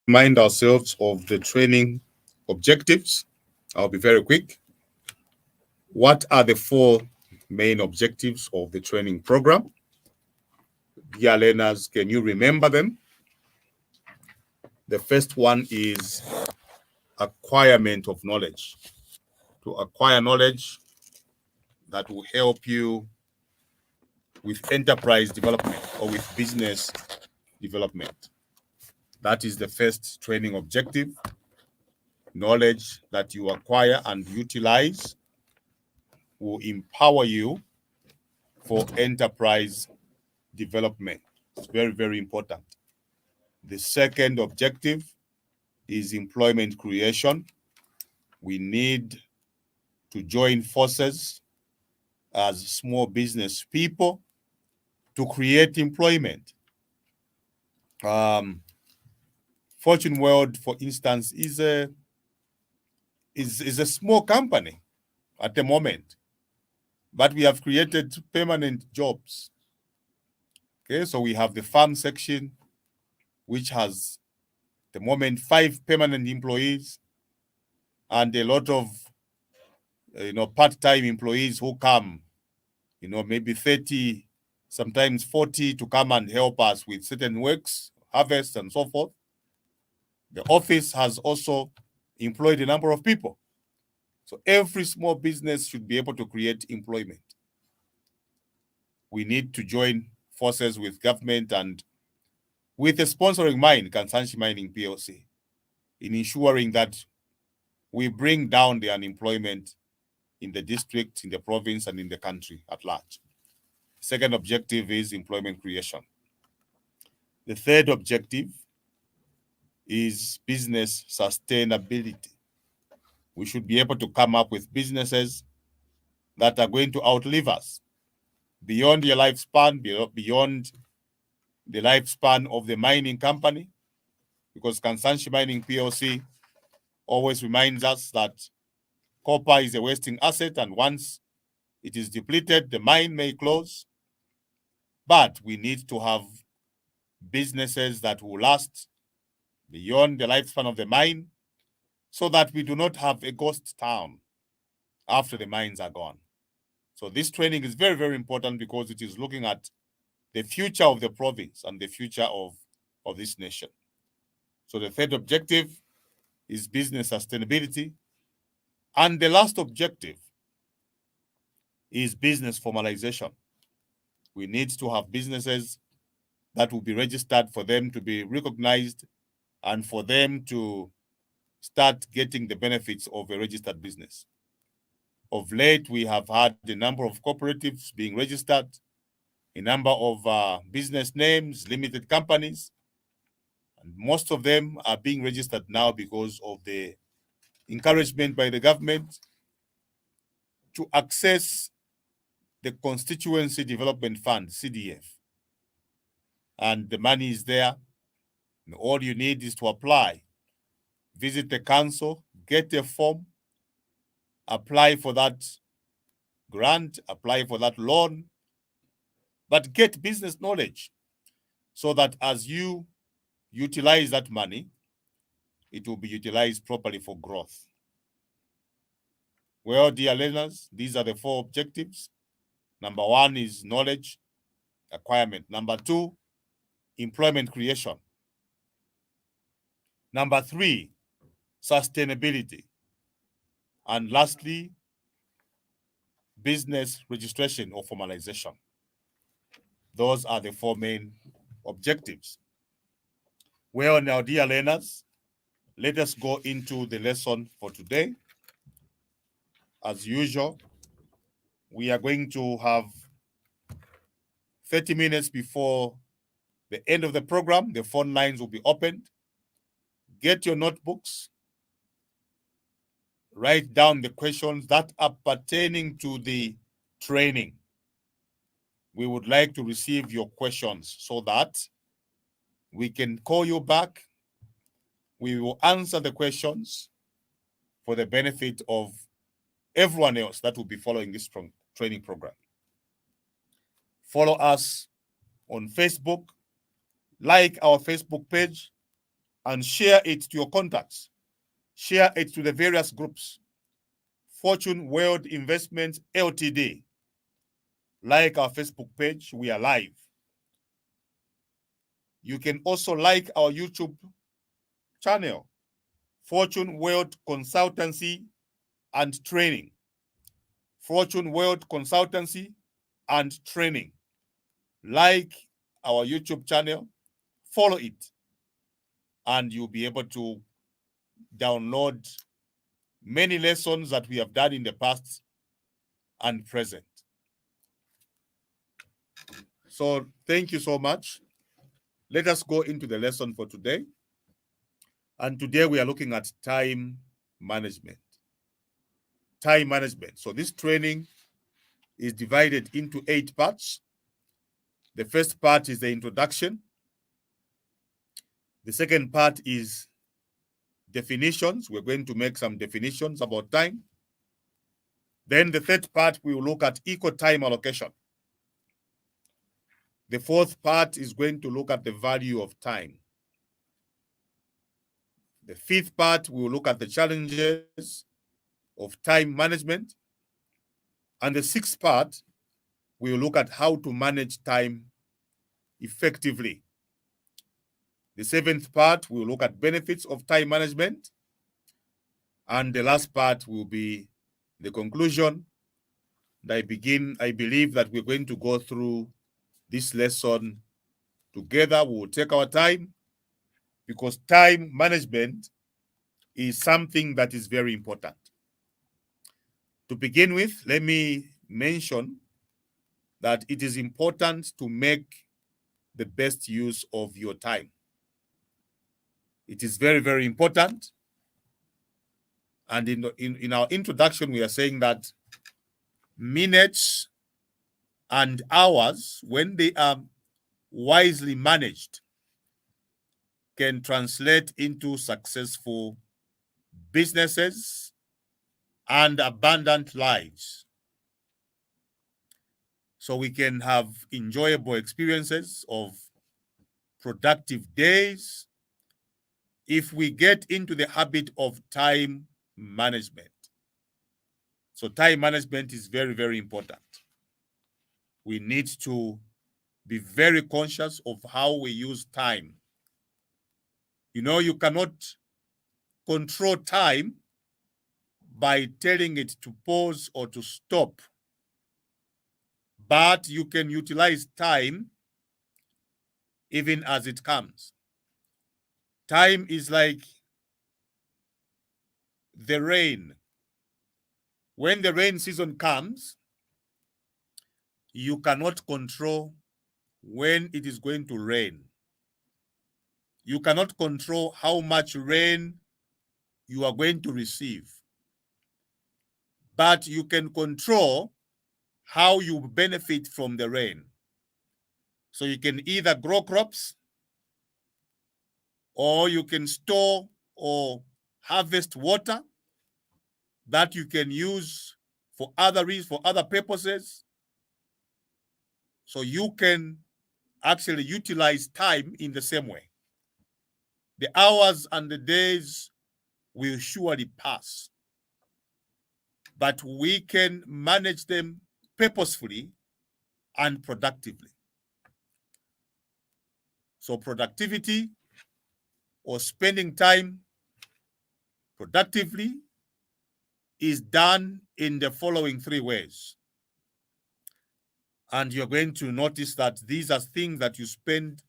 Remind ourselves of the training objectives. I'll be very quick. What are the four main objectives of the training program? Dear learners, can you remember them? The first one is acquirement of knowledge. To acquire knowledge that will help you with enterprise development or with business development. That is the first training objective. Knowledge that you acquire and utilize will empower you for enterprise development. It's very, very important. The second objective is employment creation. We need to join forces as small business people to create employment. Fortune World, for instance, is a small company at the moment, but we have created permanent jobs. Okay, so we have the farm section, which has at the moment 5 permanent employees and a lot of part-time employees who come, maybe 30, sometimes 40 to come and help us with certain works, harvest and so forth. The office has also employed a number of people. So every small business should be able to create employment. We need to join forces with government and with a sponsoring mind, Kansanshi Mining PLC, in ensuring that we bring down the unemployment in the district, in the province, and in the country at large. Second objective is employment creation. The third objective is business sustainability. We should be able to come up with businesses that are going to outlive us beyond your lifespan, beyond the lifespan of the mining company, because Kansanshi Mining PLC always reminds us that copper is a wasting asset, and once it is depleted, the mine may close. But we need to have businesses that will last beyond the lifespan of the mine so that we do not have a ghost town after the mines are gone. So this training is very, very important because it is looking at the future of the province and the future of this nation. So the third objective is business sustainability. And the last objective is business formalization. We need to have businesses that will be registered for them to be recognized and for them to start getting the benefits of a registered business. Of late, we have had a number of cooperatives being registered, a number of business names, limited companies, and most of them are being registered now because of the encouragement by the government to access the Constituency Development Fund, CDF. And the money is there. And all you need is to apply. Visit the council, get a form, apply for that grant, apply for that loan, but get business knowledge so that as you utilize that money, it will be utilized properly for growth. Well, dear learners, these are the 4 objectives. Number 1 is knowledge acquirement. Number 2, employment creation. Number 3, sustainability. And lastly, business registration or formalization. Those are the 4 main objectives. Well, now, dear learners, let us go into the lesson for today. As usual, we are going to have 30 minutes before the end of the program. The phone lines will be opened. Get your notebooks. Write down the questions that are pertaining to the training. We would like to receive your questions so that we can call you back. We will answer the questions for the benefit of everyone else that will be following this training program. Follow us on Facebook. Like our Facebook page. and share it to your contacts. Share it to the various groups. Fortune World Investments Ltd. Like our Facebook page, we are live. You can also like our YouTube channel, Fortune World Consultancy and Training. Fortune World Consultancy and Training. Like our YouTube channel, follow it, and you'll be able to download many lessons that we have done in the past and present. So thank you so much. Let us go into the lesson for today. And today we are looking at time management. Time management. So this training is divided into 8 parts. The first part is the introduction. The second part is definitions. We're going to make some definitions about time. Then the third part, we will look at equal time allocation. The fourth part is going to look at the value of time. The fifth part, we will look at the challenges of time management. And the sixth part, we will look at how to manage time effectively. The seventh part, we will look at benefits of time management. And the last part will be the conclusion. I believe that we're going to go through this lesson together. We will take our time, because time management is something that is very important. To begin with, let me mention that it is important to make the best use of your time. It is very, very important. And in our introduction, we are saying that minutes and hours, when they are wisely managed, can translate into successful businesses and abundant lives. So we can have enjoyable experiences of productive days if we get into the habit of time management. So time management is very, very important. We need to be very conscious of how we use time. You know, you cannot control time by telling it to pause or to stop, but you can utilize time even as it comes. Time is like the rain. When the rain season comes, you cannot control when it is going to rain. You cannot control how much rain you are going to receive, but you can control how you benefit from the rain. So you can either grow crops, or you can store or harvest water that you can use for other reasons, for other purposes. So you can actually utilize time in the same way. The hours and the days will surely pass, but we can manage them purposefully and productively. So productivity, or spending time productively, is done in the following 3 ways. And you're going to notice that these are things that you spend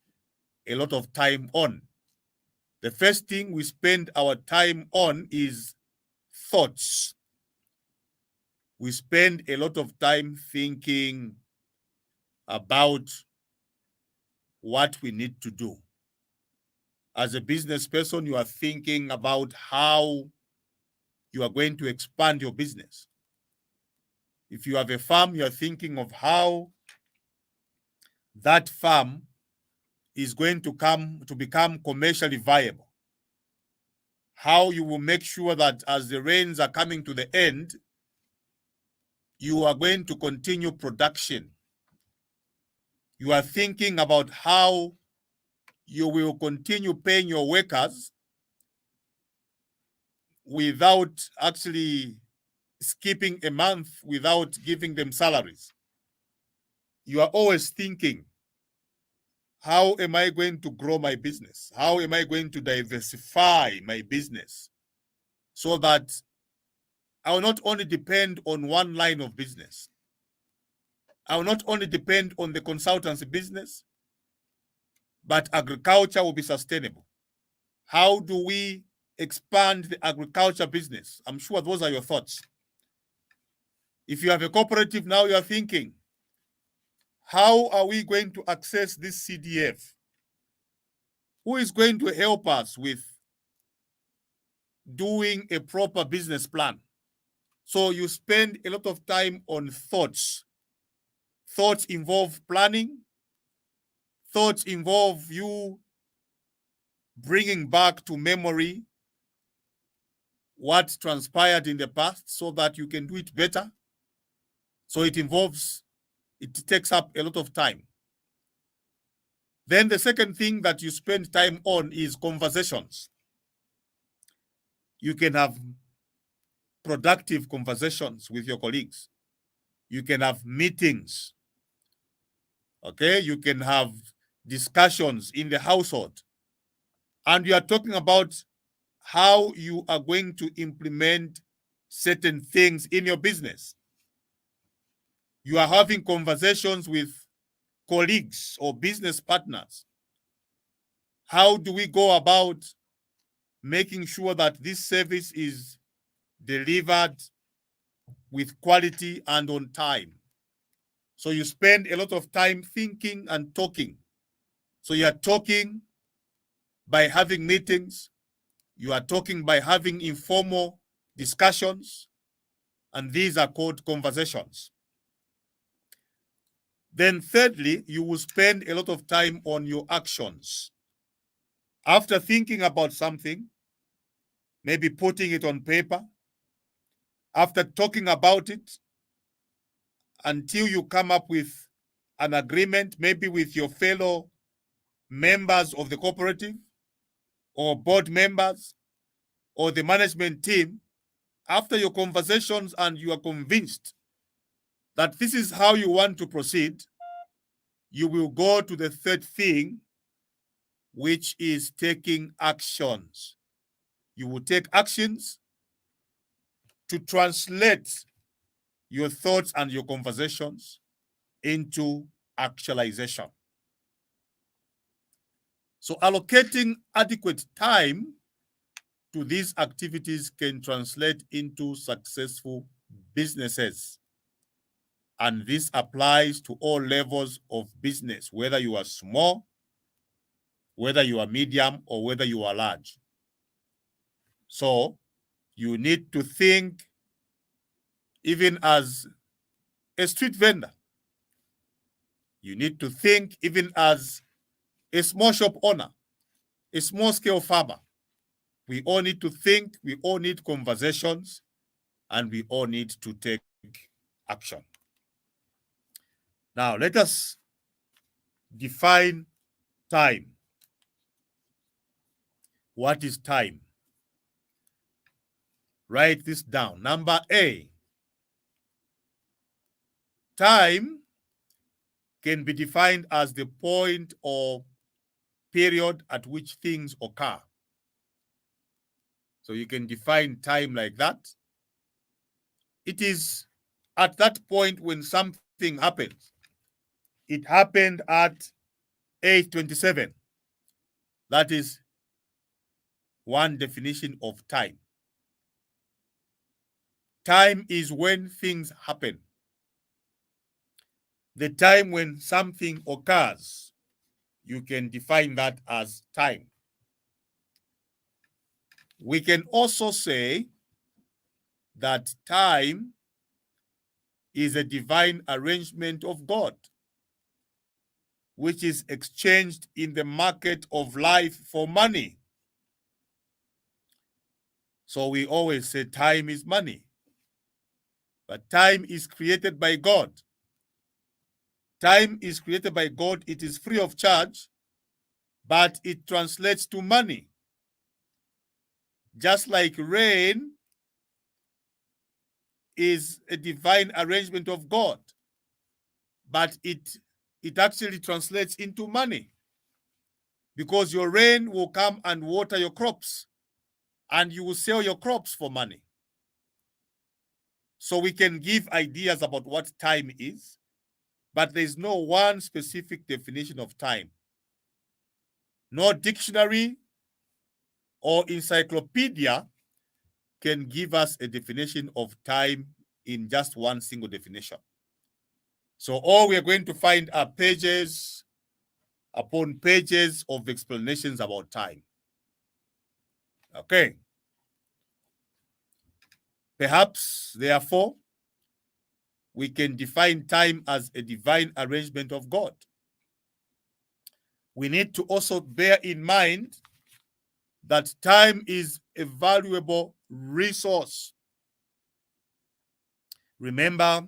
a lot of time on. The first thing we spend our time on is thoughts. We spend a lot of time thinking about what we need to do. As a business person, you are thinking about how you are going to expand your business. If you have a farm, you are thinking of how that farm is going to become commercially viable. How you will make sure that as the rains are coming to the end, you are going to continue production. You are thinking about how you will continue paying your workers without actually skipping a month without giving them salaries. You are always thinking, how am I going to grow my business? How am I going to diversify my business so that I will not only depend on one line of business, I will not only depend on the consultancy business, but agriculture will be sustainable. How do we expand the agriculture business? I'm sure those are your thoughts. If you have a cooperative now, you are thinking, how are we going to access this CDF? Who is going to help us with doing a proper business plan? So you spend a lot of time on thoughts. Thoughts involve planning. Thoughts involve you bringing back to memory what transpired in the past so that you can do it better. So it takes up a lot of time. Then the second thing that you spend time on is conversations. You can have productive conversations with your colleagues. You can have meetings. Okay, you can have discussions in the household. And you are talking about how you are going to implement certain things in your business. You are having conversations with colleagues or business partners. How do we go about making sure that this service is delivered with quality and on time? So you spend a lot of time thinking and talking. So you are talking by having meetings. You are talking by having informal discussions. And these are called conversations. Then thirdly, you will spend a lot of time on your actions. After thinking about something, maybe putting it on paper, after talking about it, until you come up with an agreement, maybe with your fellow members of the cooperative or board members or the management team, after your conversations and you are convinced that this is how you want to proceed, you will go to the third thing, which is taking actions. You will take actions to translate your thoughts and your conversations into actualization. So allocating adequate time to these activities can translate into successful businesses. And this applies to all levels of business, whether you are small, whether you are medium, or whether you are large. So you need to think even as a street vendor. You need to think even as a small shop owner, a small scale farmer. We all need to think, we all need conversations, and we all need to take action. Now, let us define time. What is time? Write this down. Number A, time can be defined as the point or period at which things occur. So you can define time like that. It is at that point when something happens. It happened at 8:27. That is one definition of time. Time is when things happen. The time when something occurs, you can define that as time. We can also say that time is a divine arrangement of God, which is exchanged in the market of life for money. So we always say time is money. But time is created by God. Time is created by God. It is free of charge. but it translates to money. Just like rain is a divine arrangement of God, but it actually translates into money, because your rain will come and water your crops, and you will sell your crops for money. So we can give ideas about what time is, but there's no one specific definition of time. No dictionary or encyclopedia can give us a definition of time in just one single definition. So all we are going to find are pages upon pages of explanations about time. Okay. Perhaps, therefore, we can define time as a divine arrangement of God. We need to also bear in mind that time is a valuable resource. Remember,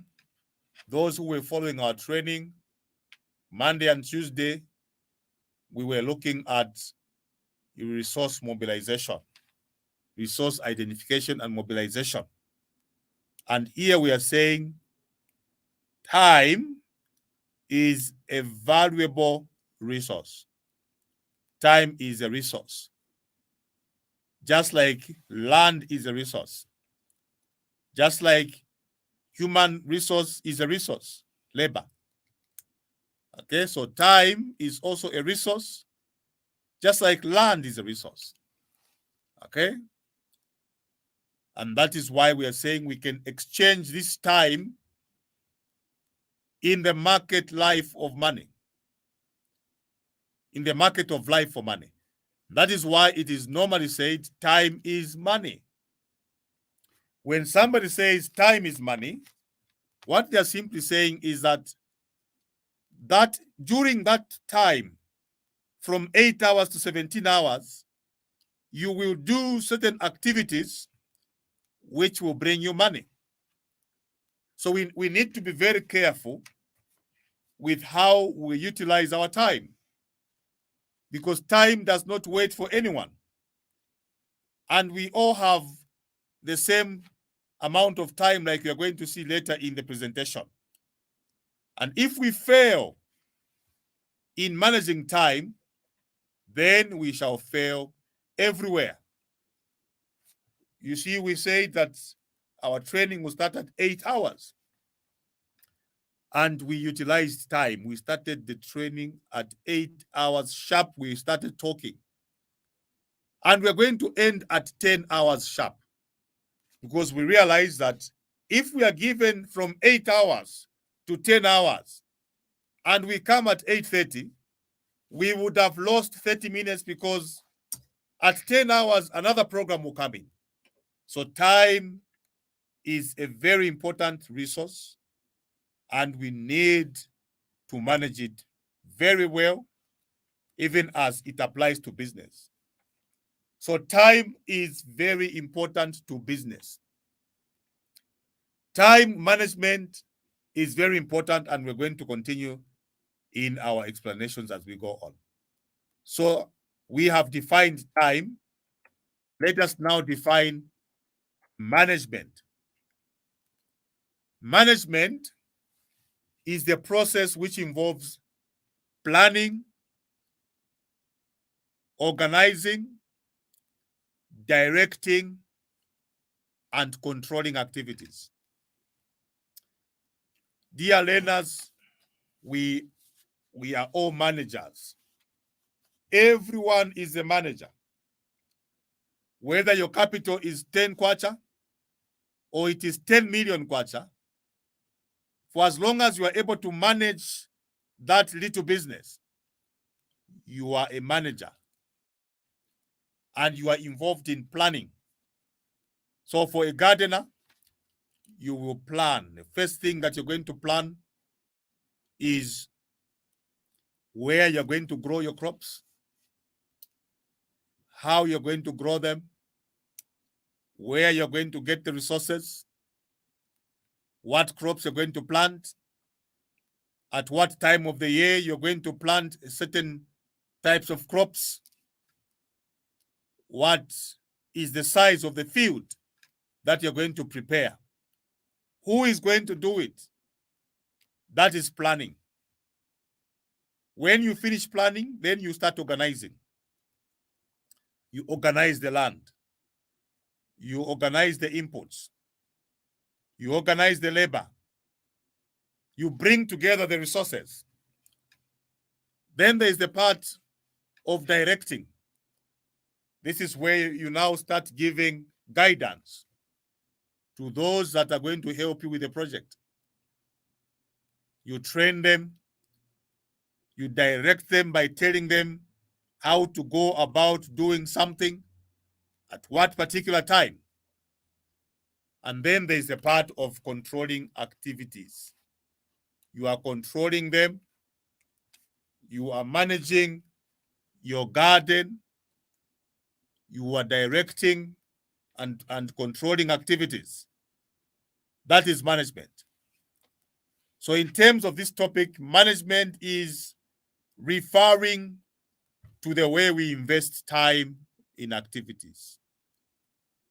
those who were following our training, Monday and Tuesday, we were looking at resource mobilization, resource identification and mobilization. And here we are saying time is a valuable resource. Time is a resource. Just like land is a resource. Just like human resource is a resource, labor. Okay, so time is also a resource, just like land is a resource. Okay? And that is why we are saying we can exchange this time in the market life of money, in the market of life for money. That is why it is normally said time is money. When somebody says time is money, what they are simply saying is that during that time, from 8 hours to 17 hours, you will do certain activities which will bring you money. So we need to be very careful with how we utilize our time, because time does not wait for anyone. And we all have the same amount of time, like we are going to see later in the presentation. And if we fail in managing time, then we shall fail everywhere. You see, we say that our training will start at 8 hours. And we utilized time. We started the training at 8 hours sharp. We started talking. And we're going to end at 10 hours sharp, because we realize that if we are given from 8 hours to 10 hours and we come at 8:30, we would have lost 30 minutes, because at 10 hours, another program will come in. So time is a very important resource, and we need to manage it very well, even as it applies to business. So time is very important to business. Time management is very important, and we're going to continue in our explanations as we go on. So we have defined time. Let us now define management. Management is the process which involves planning, organizing, directing, and controlling activities. Dear learners, we are all managers. Everyone is a manager. Whether your capital is 10 kwacha or it is 10 million kwacha, for as long as you are able to manage that little business, you are a manager and you are involved in planning. So for a gardener, you will plan. The first thing that you're going to plan is where you're going to grow your crops, how you're going to grow them, where you're going to get the resources, what crops you're going to plant, at what time of the year you're going to plant a certain types of crops, what is the size of the field that you're going to prepare, who is going to do it. That is planning. When you finish planning, then you start organizing. You organize the land. You organize the inputs. You organize the labor. You bring together the resources. Then there is the part of directing. This is where you now start giving guidance to those that are going to help you with the project. You train them. You direct them by telling them how to go about doing something at what particular time. And then there's the part of controlling activities. You are controlling them. You are managing your garden. You are directing and controlling activities. That is management. So in terms of this topic, management is referring to the way we invest time in activities.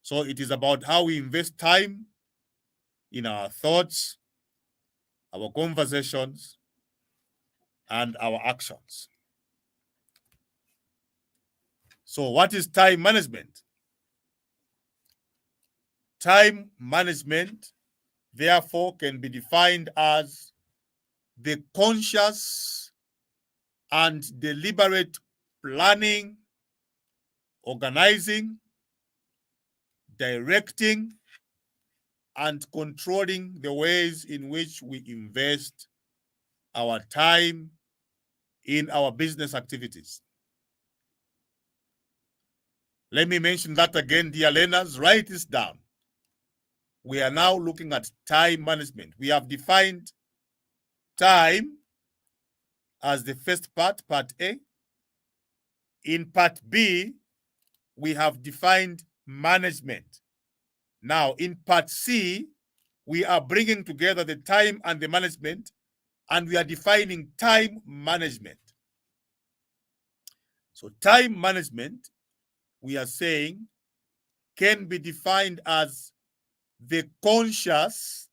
So it is about how we invest time in our thoughts, our conversations, and our actions. So what is time management? Time management, therefore, can be defined as the conscious and deliberate planning, organizing, directing, and controlling the ways in which we invest our time in our business activities. Let me mention that again, dear learners. Write this down. We are now looking at time management. We have defined time as the first part, part A. In part B, we have defined management. Now, in part C, we are bringing together the time and the management, and we are defining time management. So time management, we are saying, can be defined as the conscious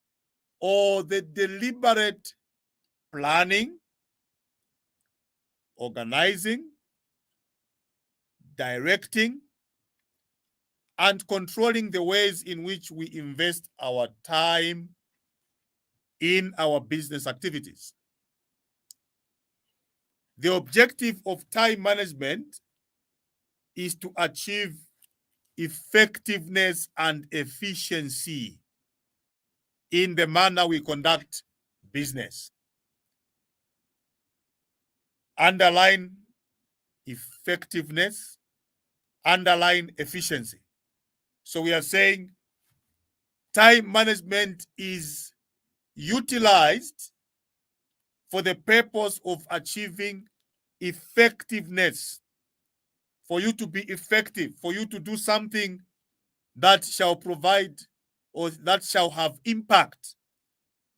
or the deliberate planning, organizing, directing, and controlling the ways in which we invest our time in our business activities. The objective of time management is to achieve effectiveness and efficiency in the manner we conduct business. Underline effectiveness, underline efficiency. So we are saying time management is utilized for the purpose of achieving effectiveness, for you to be effective, for you to do something that shall provide or that shall have impact,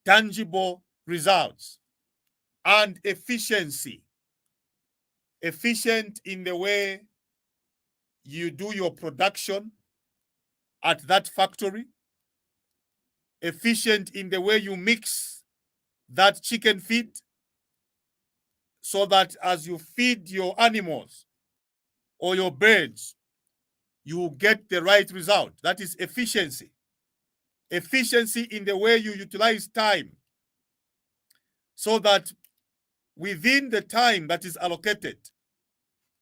tangible results, and efficiency. Efficient in the way you do your production at that factory, efficient in the way you mix that chicken feed so that as you feed your animals or your birds, you get the right result. That is efficiency. Efficiency in the way you utilize time so that within the time that is allocated,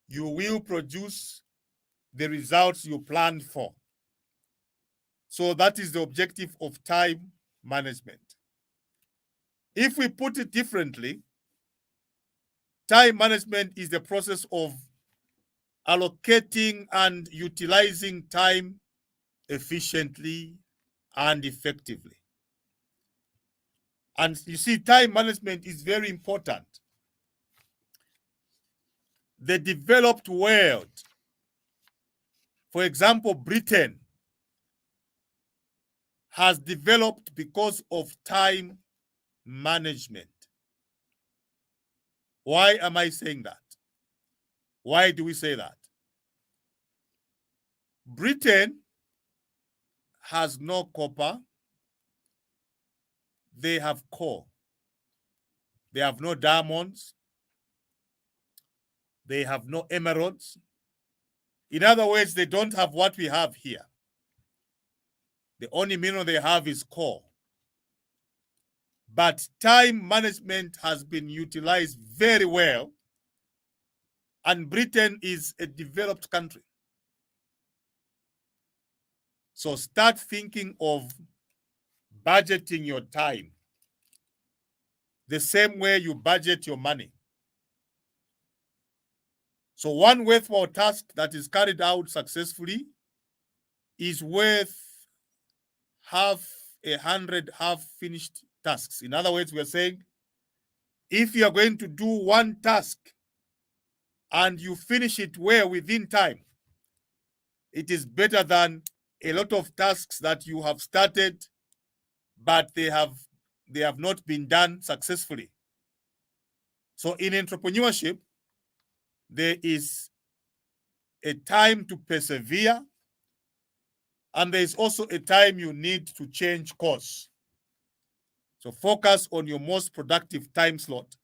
you will produce the results you planned for. So that is the objective of time management. If we put it differently, time management is the process of allocating and utilizing time efficiently and effectively. And you see, time management is very important. The developed world, for example, Britain, has developed because of time management. Why am I saying that? Why do we say that? Britain has no copper. They have coal. They have no diamonds. They have no emeralds. In other words, they don't have what we have here. The only mineral they have is coal. But time management has been utilized very well, and Britain is a developed country. So start thinking of budgeting your time the same way you budget your money. So one worthwhile task that is carried out successfully is worth half 100 half-finished tasks. In other words, we're saying if you are going to do one task and you finish it well within time, it is better than a lot of tasks that you have started, but they have not been done successfully. So in entrepreneurship, there is a time to persevere, and there is also a time you need to change course. So focus on your most productive time slot,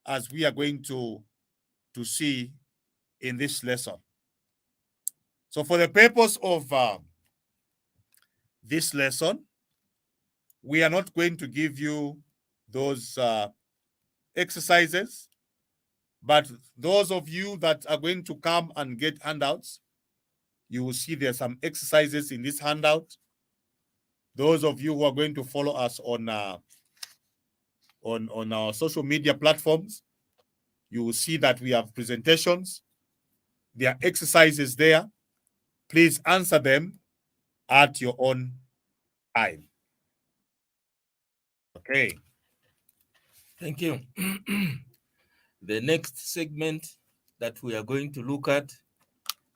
as we are going to see in this lesson. So for the purpose of this lesson, we are not going to give you those exercises, but those of you that are going to come and get handouts, you will see there are some exercises in this handout. Those of you who are going to follow us on our social media platforms, you will see that we have presentations. There are exercises there. Please answer them at your own time. Okay. Thank you. The next segment that we are going to look at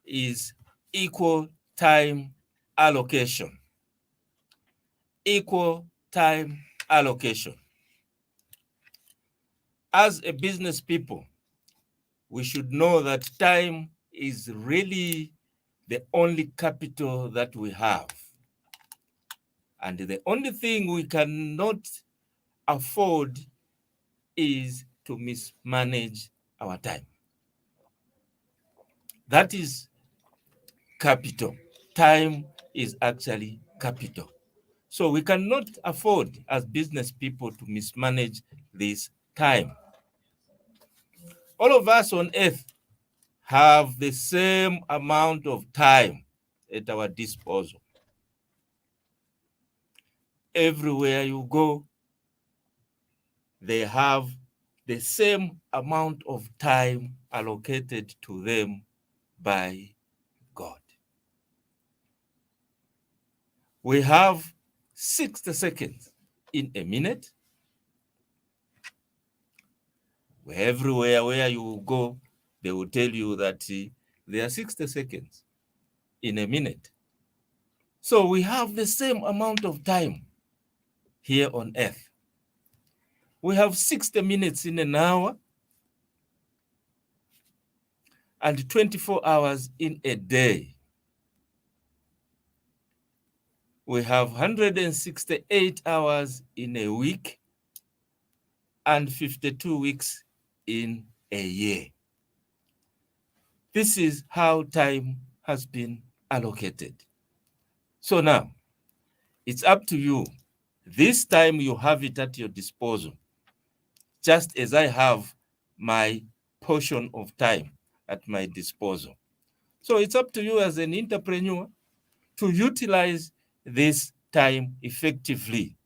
is equal time allocation. Equal time allocation. As a business people, we should know that time is really the only capital that we have. And the only thing we cannot afford is to mismanage our time. That is capital. Time is actually capital. So we cannot afford as business people to mismanage this time. All of us on earth have the same amount of time at our disposal. Everywhere you go, they have the same amount of time allocated to them by God. We have 60 seconds in a minute. Everywhere where you go, they will tell you that there are 60 seconds in a minute. So we have the same amount of time here on earth. We have 60 minutes in an hour and 24 hours in a day. We have 168 hours in a week and 52 weeks in a year. This is how time has been allocated. So now, it's up to you. This time you have it at your disposal, just as I have my portion of time at my disposal. So it's up to you as an entrepreneur to utilize this time effectively,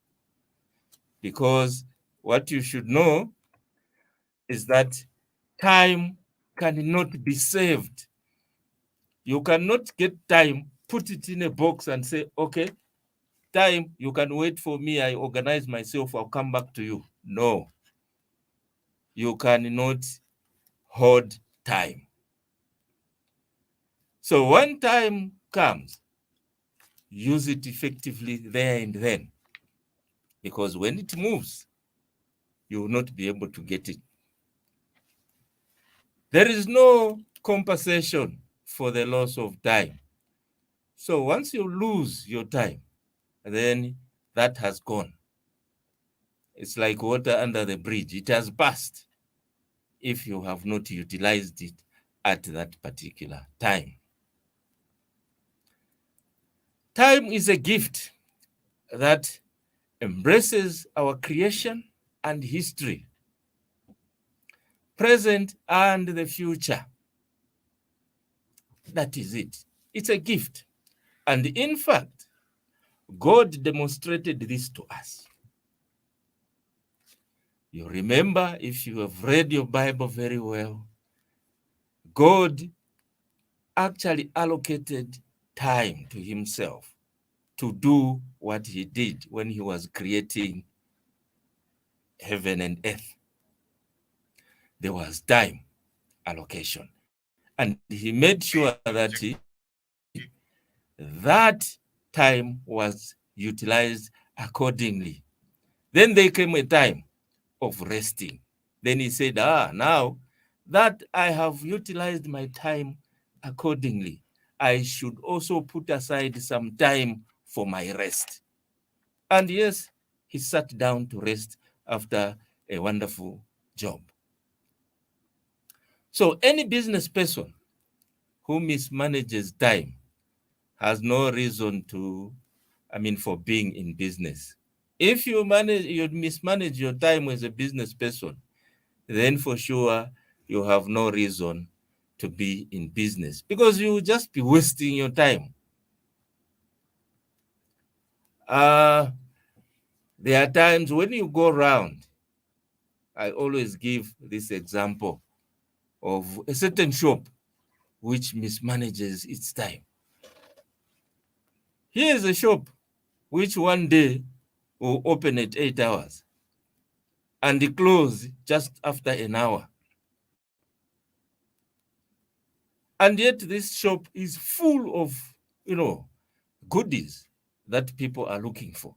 because what you should know is that time cannot be saved. You cannot get time, put it in a box and say, okay, time, you can wait for me, I organize myself, I'll come back to you. No, you cannot hold time. So when time comes, use it effectively there and then, because when it moves, you will not be able to get it. There is no compensation for the loss of time. So once you lose your time, then that has gone. It's like water under the bridge. It has burst if you have not utilized it at that particular time. Time is a gift that embraces our creation and history, present and the future. That is it. It's a gift. And in fact, God demonstrated this to us. You remember, if you have read your Bible very well, God actually allocated time to himself to do what he did when he was creating heaven and earth. There was time allocation. And he made sure that time was utilized accordingly. Then there came a time of resting. Then he said, now that I have utilized my time accordingly, I should also put aside some time for my rest. And yes, he sat down to rest after a wonderful job. So any business person who mismanages time has no reason for being in business. If you mismanage your time as a business person, then for sure you have no reason to be in business, because you will just be wasting your time. There are times when you go around, I always give this example of a certain shop which mismanages its time. Here is a shop which one day will open at 8 hours and close just after an hour. And yet this shop is full of, goodies that people are looking for.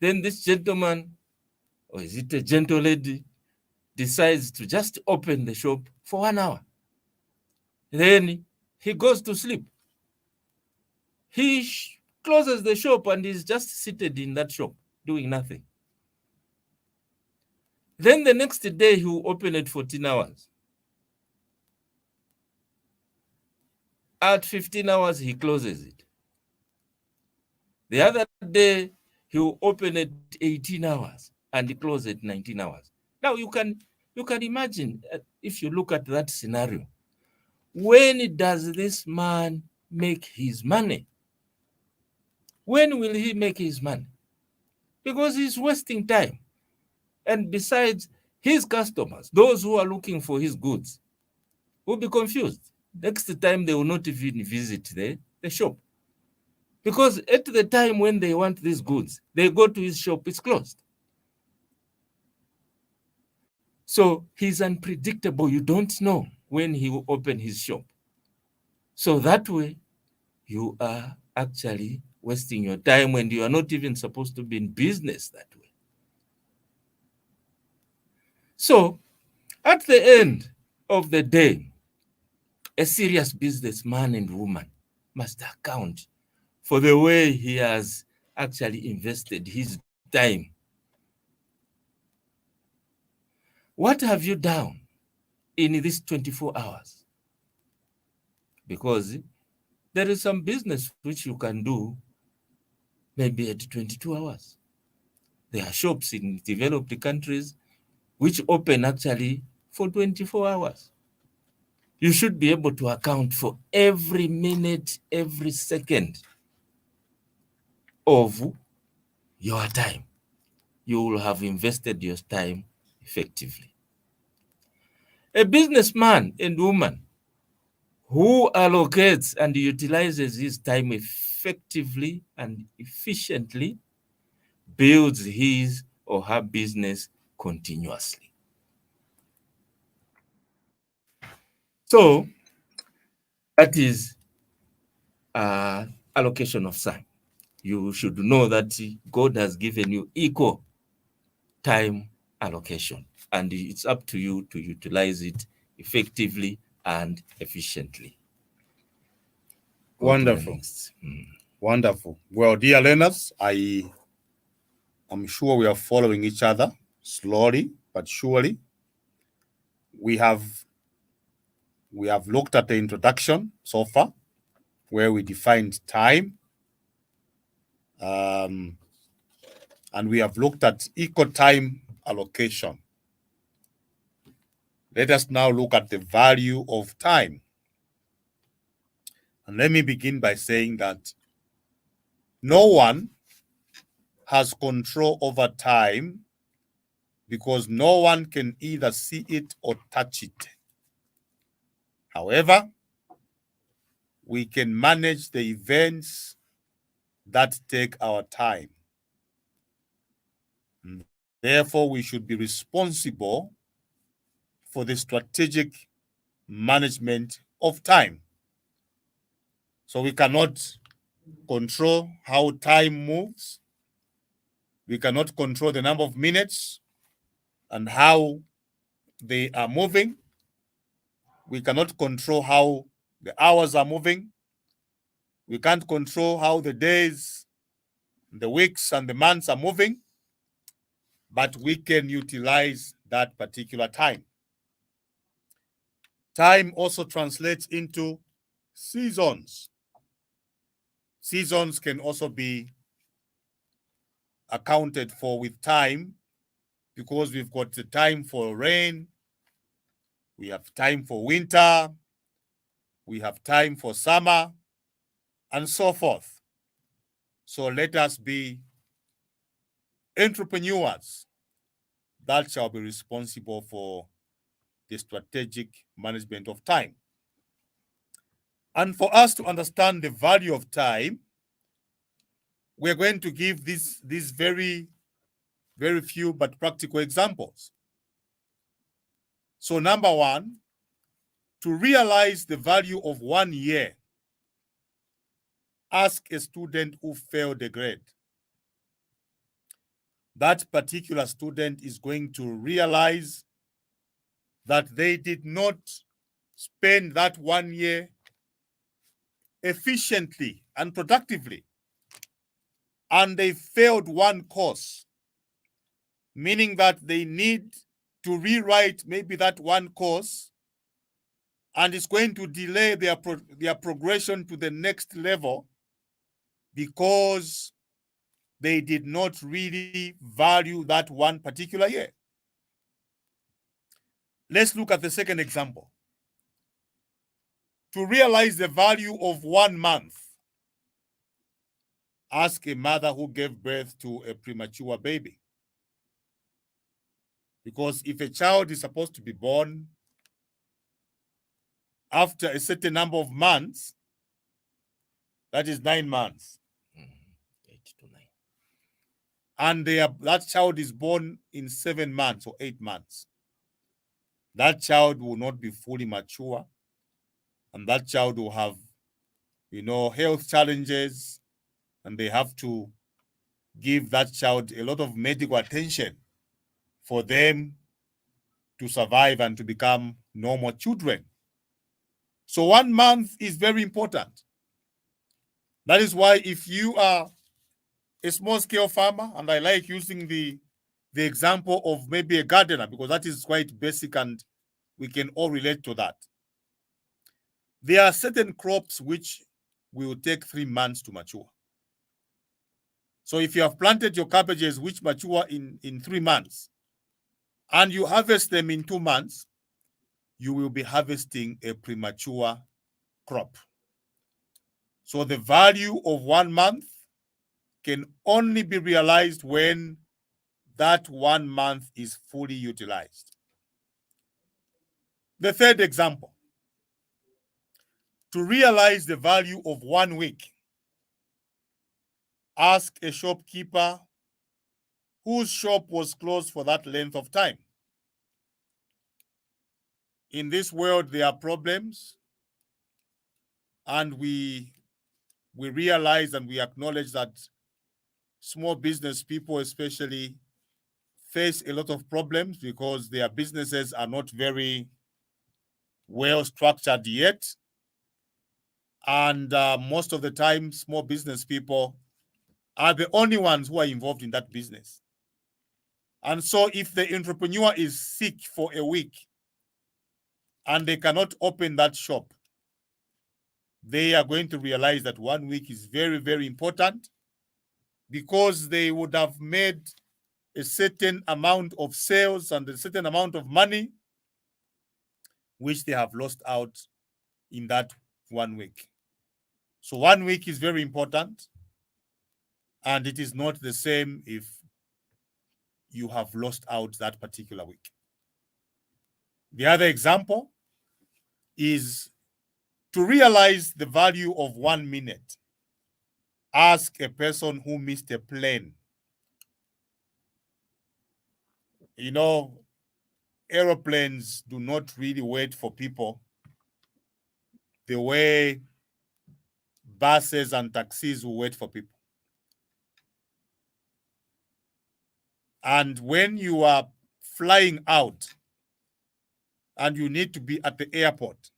Then this gentleman, or is it a gentle lady, decides to just open the shop for 1 hour. Then he goes to sleep. He closes the shop and is just seated in that shop doing nothing. Then the next day he will open it 14 hours. At 15 hours, he closes it. The other day, he will open it 18 hours and he close it 19 hours. Now you can imagine, if you look at that scenario, when does this man make his money? When will he make his money? Because he's wasting time. And besides, his customers, those who are looking for his goods, will be confused. Next time, they will not even visit the shop. Because at the time when they want these goods, they go to his shop, it's closed. So he's unpredictable. You don't know when he will open his shop. So that way, you are actually wasting your time when you are not even supposed to be in business that way. So at the end of the day, a serious businessman and woman must account for the way he has actually invested his time. What have you done in these 24 hours? Because there is some business which you can do maybe at 22 hours. There are shops in developed countries which open actually for 24 hours. You should be able to account for every minute, every second of your time. You will have invested your time effectively. A businessman and woman who allocates and utilizes his time effectively and efficiently builds his or her business continuously. So that is allocation of time. You should know that God has given you equal time allocation, and it's up to you to utilize it effectively and efficiently. Go to the Wonderful. next. Wonderful. Well, dear learners, I'm sure we are following each other slowly but surely. We have looked at the introduction so far, where we defined time. And we have looked at equal time allocation. Let us now look at the value of time. And let me begin by saying that no one has control over time because no one can either see it or touch it. However, we can manage the events that take our time. Therefore, we should be responsible for the strategic management of time. So we cannot control how time moves. We cannot control the number of minutes and how they are moving. We cannot control how the hours are moving. We can't control how the days, the weeks, and the months are moving, but we can utilize that particular time. Time also translates into seasons. Seasons can also be accounted for with time because we've got the time for rain, we have time for winter, we have time for summer, and so forth. So let us be entrepreneurs that shall be responsible for the strategic management of time. And for us to understand the value of time, we're going to give these very, very few but practical examples. So number one, to realize the value of 1 year, ask a student who failed a grade. That particular student is going to realize that they did not spend that 1 year efficiently and productively, and they failed one course, meaning that they need to rewrite maybe that one course, and it's going to delay their progression to the next level because they did not really value that one particular year. Let's look at the second example. To realize the value of 1 month, ask a mother who gave birth to a premature baby. Because if a child is supposed to be born after a certain number of months, that is 9 months. 8 to 9. And that child is born in 7 months or 8 months. That child will not be fully mature, and that child will have, health challenges, and they have to give that child a lot of medical attention for them to survive and to become normal children. So 1 month is very important. That is why if you are a small-scale farmer, and I like using the example of maybe a gardener because that is quite basic and we can all relate to that. There are certain crops which will take 3 months to mature. So if you have planted your cabbages which mature in 3 months and you harvest them in 2 months, you will be harvesting a premature crop. So the value of 1 month can only be realized when that 1 month is fully utilized. The third example, to realize the value of 1 week, ask a shopkeeper whose shop was closed for that length of time. In this world, there are problems, and we realize and we acknowledge that small business people especially face a lot of problems because their businesses are not very well structured yet. And most of the time, small business people are the only ones who are involved in that business. And so if the entrepreneur is sick for a week and they cannot open that shop, they are going to realize that 1 week is very, very important, because they would have made a certain amount of sales and a certain amount of money, which they have lost out in that 1 week. So 1 week is very important, and it is not the same if you have lost out that particular week. The other example is to realize the value of 1 minute. Ask a person who missed a plane. You know, aeroplanes do not really wait for people the way buses and taxis will wait for people. And when you are flying out and you need to be at the airport,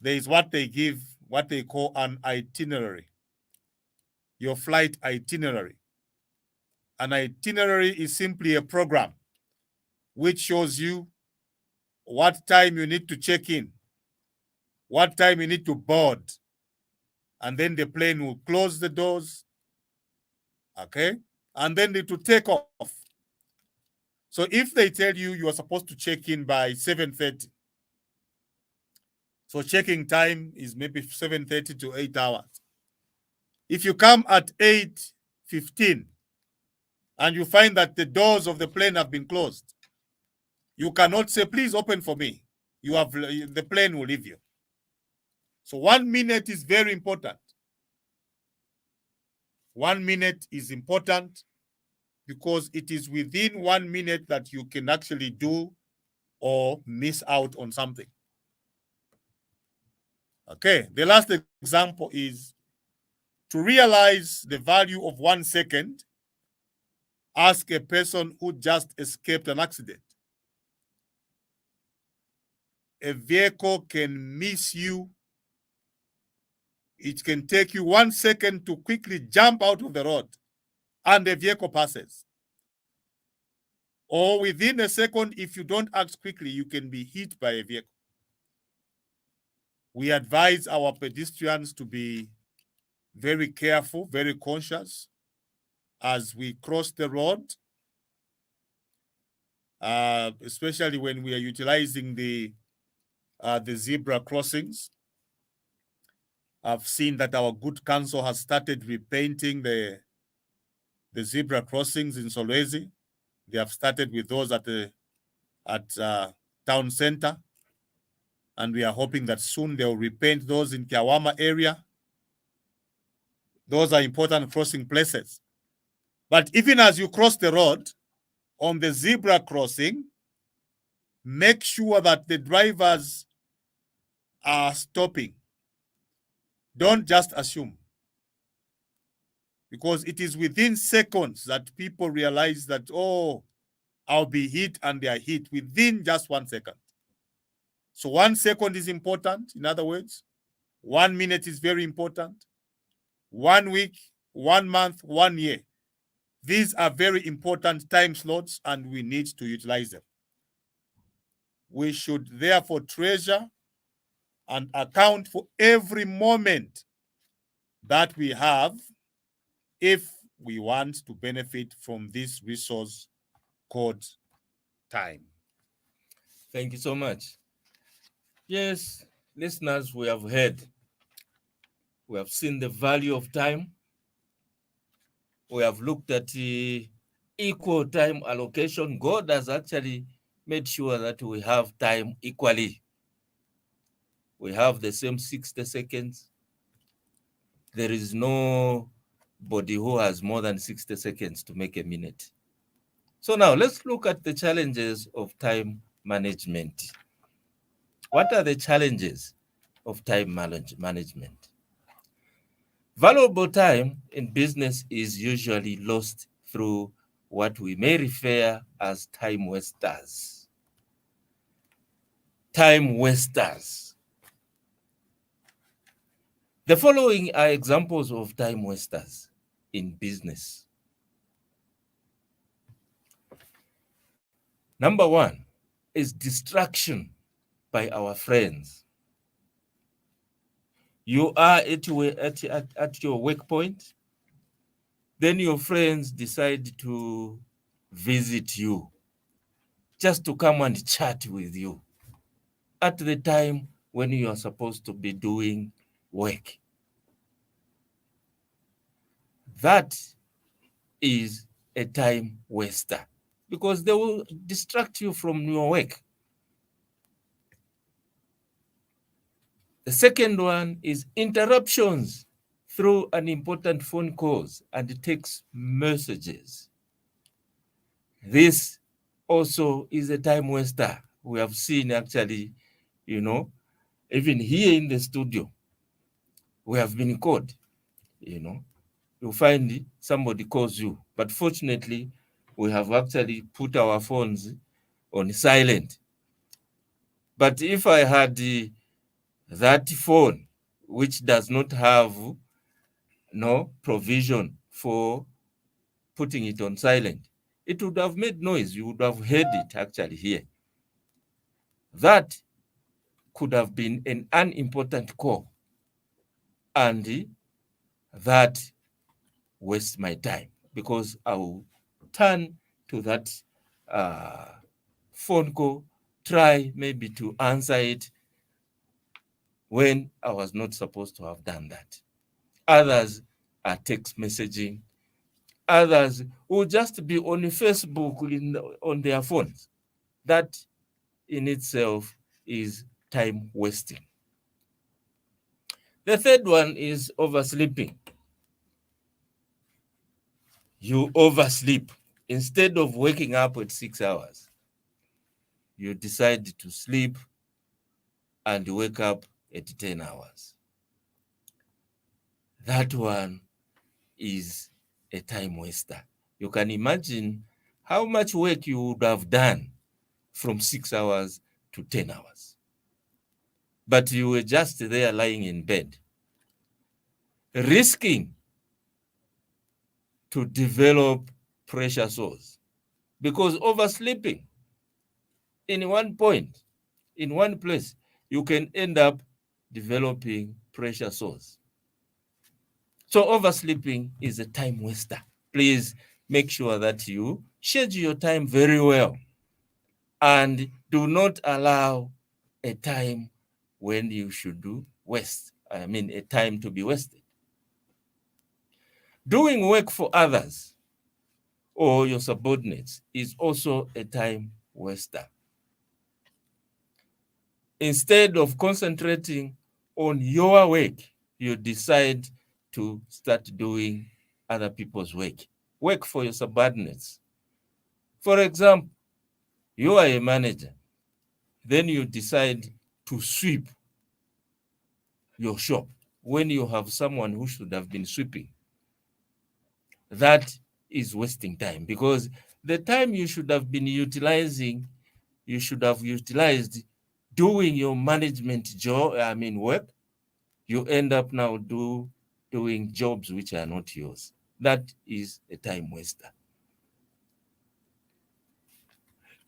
there is what they call an itinerary, your flight itinerary. An itinerary is simply a program which shows you what time you need to check in, what time you need to board, and then the plane will close the doors, okay? And then it will take off. So if they tell you you are supposed to check in by 7:30, so checking time is maybe 7:30 to 8 hours. If you come at 8:15 and you find that the doors of the plane have been closed, you cannot say, please open for me. The plane will leave you. So 1 minute is very important. 1 minute is important because it is within 1 minute that you can actually do or miss out on something. Okay, the last example is to realize the value of 1 second. Ask a person who just escaped an accident. A vehicle can miss you. It can take you 1 second to quickly jump out of the road and the vehicle passes. Or within a second, if you don't act quickly, you can be hit by a vehicle. We advise our pedestrians to be very careful, very conscious as we cross the road, especially when we are utilizing the zebra crossings. I've seen that our good council has started repainting the zebra crossings in Solwezi. They have started with those at town center, and we are hoping that soon they'll repaint those in Kiawama area. Those are important crossing places. But even as you cross the road on the zebra crossing, make sure that the drivers are stopping. Don't just assume, because it is within seconds that people realize that, oh, I'll be hit, and they are hit within just 1 second. So 1 second is important. In other words, 1 minute is very important. 1 week, 1 month, 1 year. These are very important time slots, and we need to utilize them. We should therefore treasure and account for every moment that we have if we want to benefit from this resource called time. Thank you so much. Yes, listeners, we have heard. We have seen the value of time. We have looked at the equal time allocation. God has actually made sure that we have time equally. We have the same 60 seconds. There is nobody who has more than 60 seconds to make a minute. So now let's look at the challenges of time management. What are the challenges of time management? Valuable time in business is usually lost through what we may refer as time wasters. time wasters. The following are examples of time wasters in business. Number one is distraction by our friends. You are at your work point, then your friends decide to visit you, just to come and chat with you at the time when you are supposed to be doing work. That is a time waster because they will distract you from your work. The second one is interruptions through unimportant phone calls and text messages. This also is a time waster. We have seen actually, even here in the studio, we have been called, you find somebody calls you, but fortunately, we have actually put our phones on silent. But if I had that phone, which does not have no provision for putting it on silent, it would have made noise. You would have heard it actually here. That could have been an unimportant call, and that wastes my time because I will turn to that phone call, try maybe to answer it when I was not supposed to have done that. Others are text messaging. Others will just be on Facebook on their phones. That in itself is time wasting. The third one is oversleeping. You oversleep. Instead of waking up at 6 hours, you decide to sleep and wake up at 10 hours. That one is a time waster. You can imagine how much work you would have done from 6 hours to 10 hours. But you were just there lying in bed, risking to develop pressure sores because oversleeping in one point, in one place, you can end up developing pressure sores. So oversleeping is a time waster. Please make sure that you schedule your time very well and do not allow a time when you should a time to be wasted. Doing work for others or your subordinates is also a time waster. Instead of concentrating on your work, you decide to start doing other people's work. Work for your subordinates. For example, you are a manager, then you decide to sweep your shop when you have someone who should have been sweeping. That is wasting time because the time you should have been utilizing, you should have utilized doing your management work. You end up now doing jobs which are not yours. That is a time waster.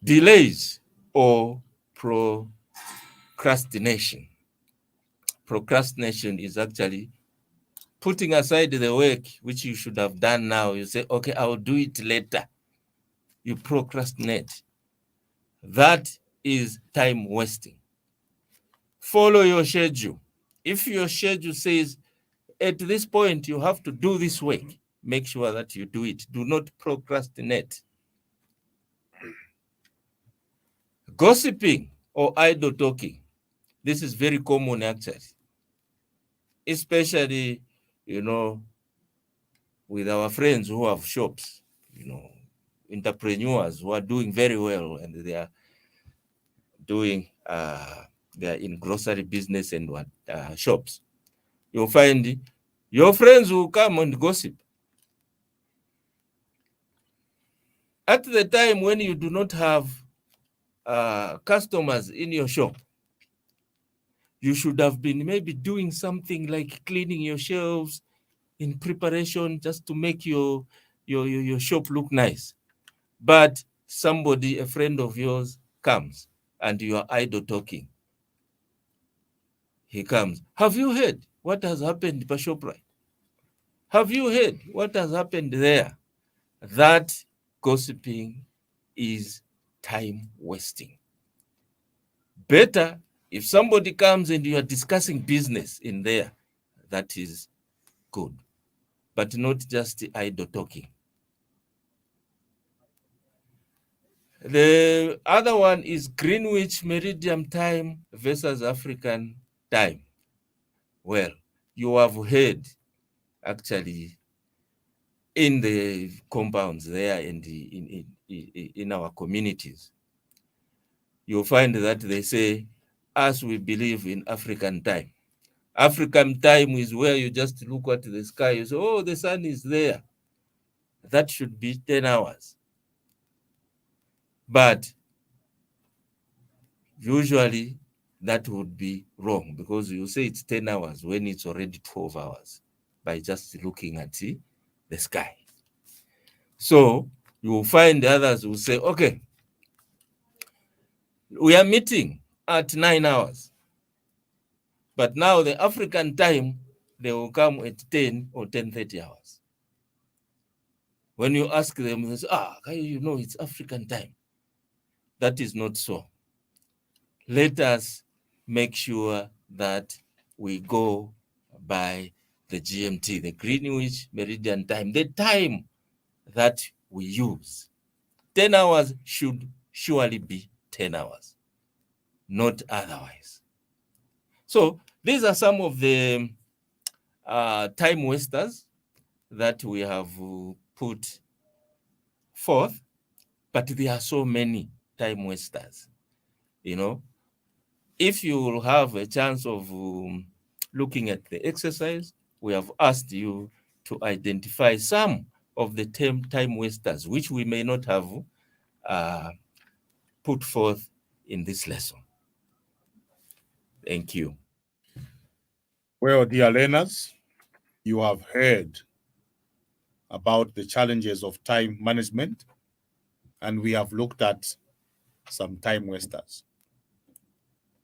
Delays or procrastination. Procrastination is actually putting aside the work which you should have done now. You say, okay, I'll do it later. You procrastinate. That is time wasting. Follow your schedule. If your schedule says, at this point, you have to do this work, make sure that you do it. Do not procrastinate. Gossiping or idle talking. This is very common actually, especially, with our friends who have shops, entrepreneurs who are doing very well and they are doing, they are in grocery business and shops. You'll find your friends will come and gossip. At the time when you do not have customers in your shop, You should have been maybe doing something like cleaning your shelves in preparation just to make your shop look nice. But somebody, a friend of yours, comes and you are idle talking. He comes. Have you heard what has happened by ShopRite? Have you heard what has happened there? That gossiping is time wasting. Better if somebody comes and you are discussing business in there, that is good, but not just idle talking. The other one is Greenwich Meridian time versus African time. Well, you have heard actually in the compounds there and in our communities, you'll find that they say, as we believe in African time. African time is where you just look at the sky, you say, oh, the sun is there. That should be 10 hours. But usually that would be wrong because you say it's 10 hours when it's already 12 hours by just looking at the sky. So you will find others who say, okay, we are meeting at 9 hours. But now the African time, they will come at 10 or 10:30 hours. When you ask them, they say, you know, it's African time. That is not so. Let us make sure that we go by the GMT, the Greenwich Meridian time, the time that we use. 10 hours should surely be 10 hours, not otherwise. So these are some of the time wasters that we have put forth, but there are so many time wasters. You know, if you will have a chance of looking at the exercise, we have asked you to identify some of the time wasters which we may not have put forth in this lesson. Thank you. Well, dear learners, you have heard about the challenges of time management, and we have looked at some time wasters.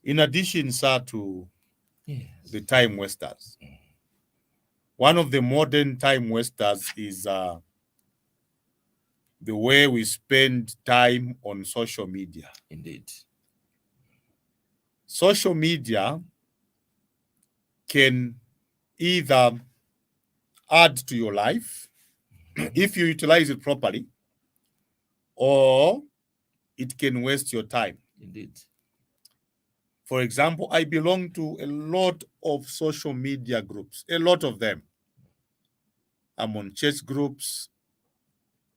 In addition, sir, to the time wasters, one of the modern time wasters is the way we spend time on social media. Indeed. Social media can either add to your life if you utilize it properly, or it can waste your time. Indeed. For example, I belong to a lot of social media groups, a lot of them. I'm on church groups,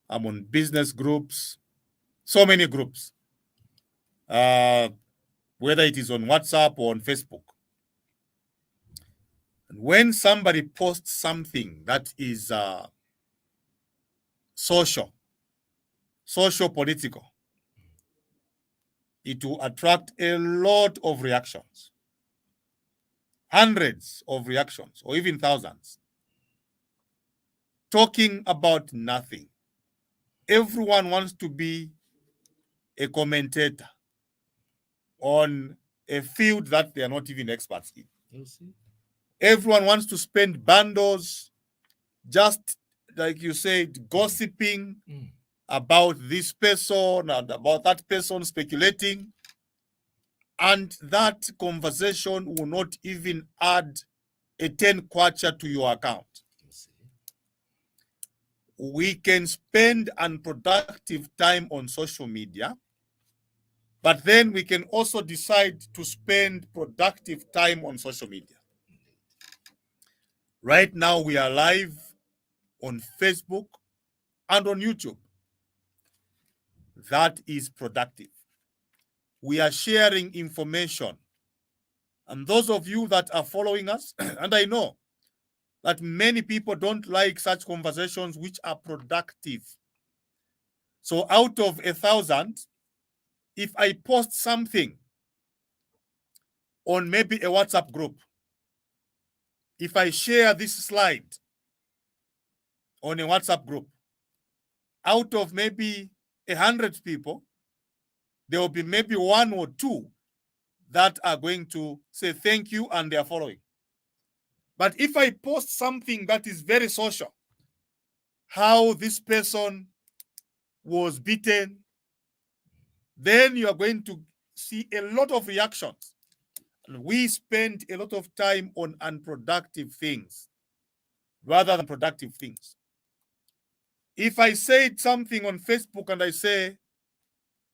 I'm on business groups, so many groups, whether it is on WhatsApp or on Facebook. And when somebody posts something that is social, political, it will attract a lot of reactions, hundreds of reactions, or even thousands, talking about nothing. Everyone wants to be a commentator on a field that they are not even experts in. You see? Everyone wants to spend bundles, just like you said, gossiping about this person and about that person, speculating. And that conversation will not even add a 10 kwacha to your account. We can spend unproductive time on social media, but then we can also decide to spend productive time on social media. Right now, we are live on Facebook and on YouTube. That is productive. We are sharing information. And those of you that are following us, and I know that many people don't like such conversations which are productive. So out of 1,000, if I post something on maybe a WhatsApp group, if I share this slide on a WhatsApp group, out of maybe 100 people, there will be maybe 1 or 2 that are going to say thank you and they are following. But if I post something that is very social, how this person was beaten, then you are going to see a lot of reactions. We spend a lot of time on unproductive things rather than productive things. If I said something on Facebook and I say,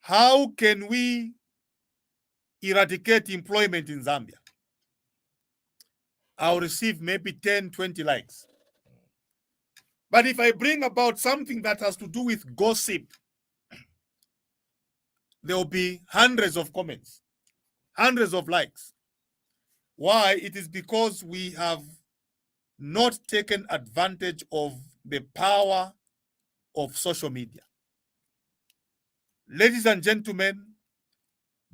how can we eradicate employment in Zambia? I'll receive maybe 10, 20 likes. But if I bring about something that has to do with gossip, there will be hundreds of comments, hundreds of likes. Why? It is because we have not taken advantage of the power of social media. Ladies and gentlemen,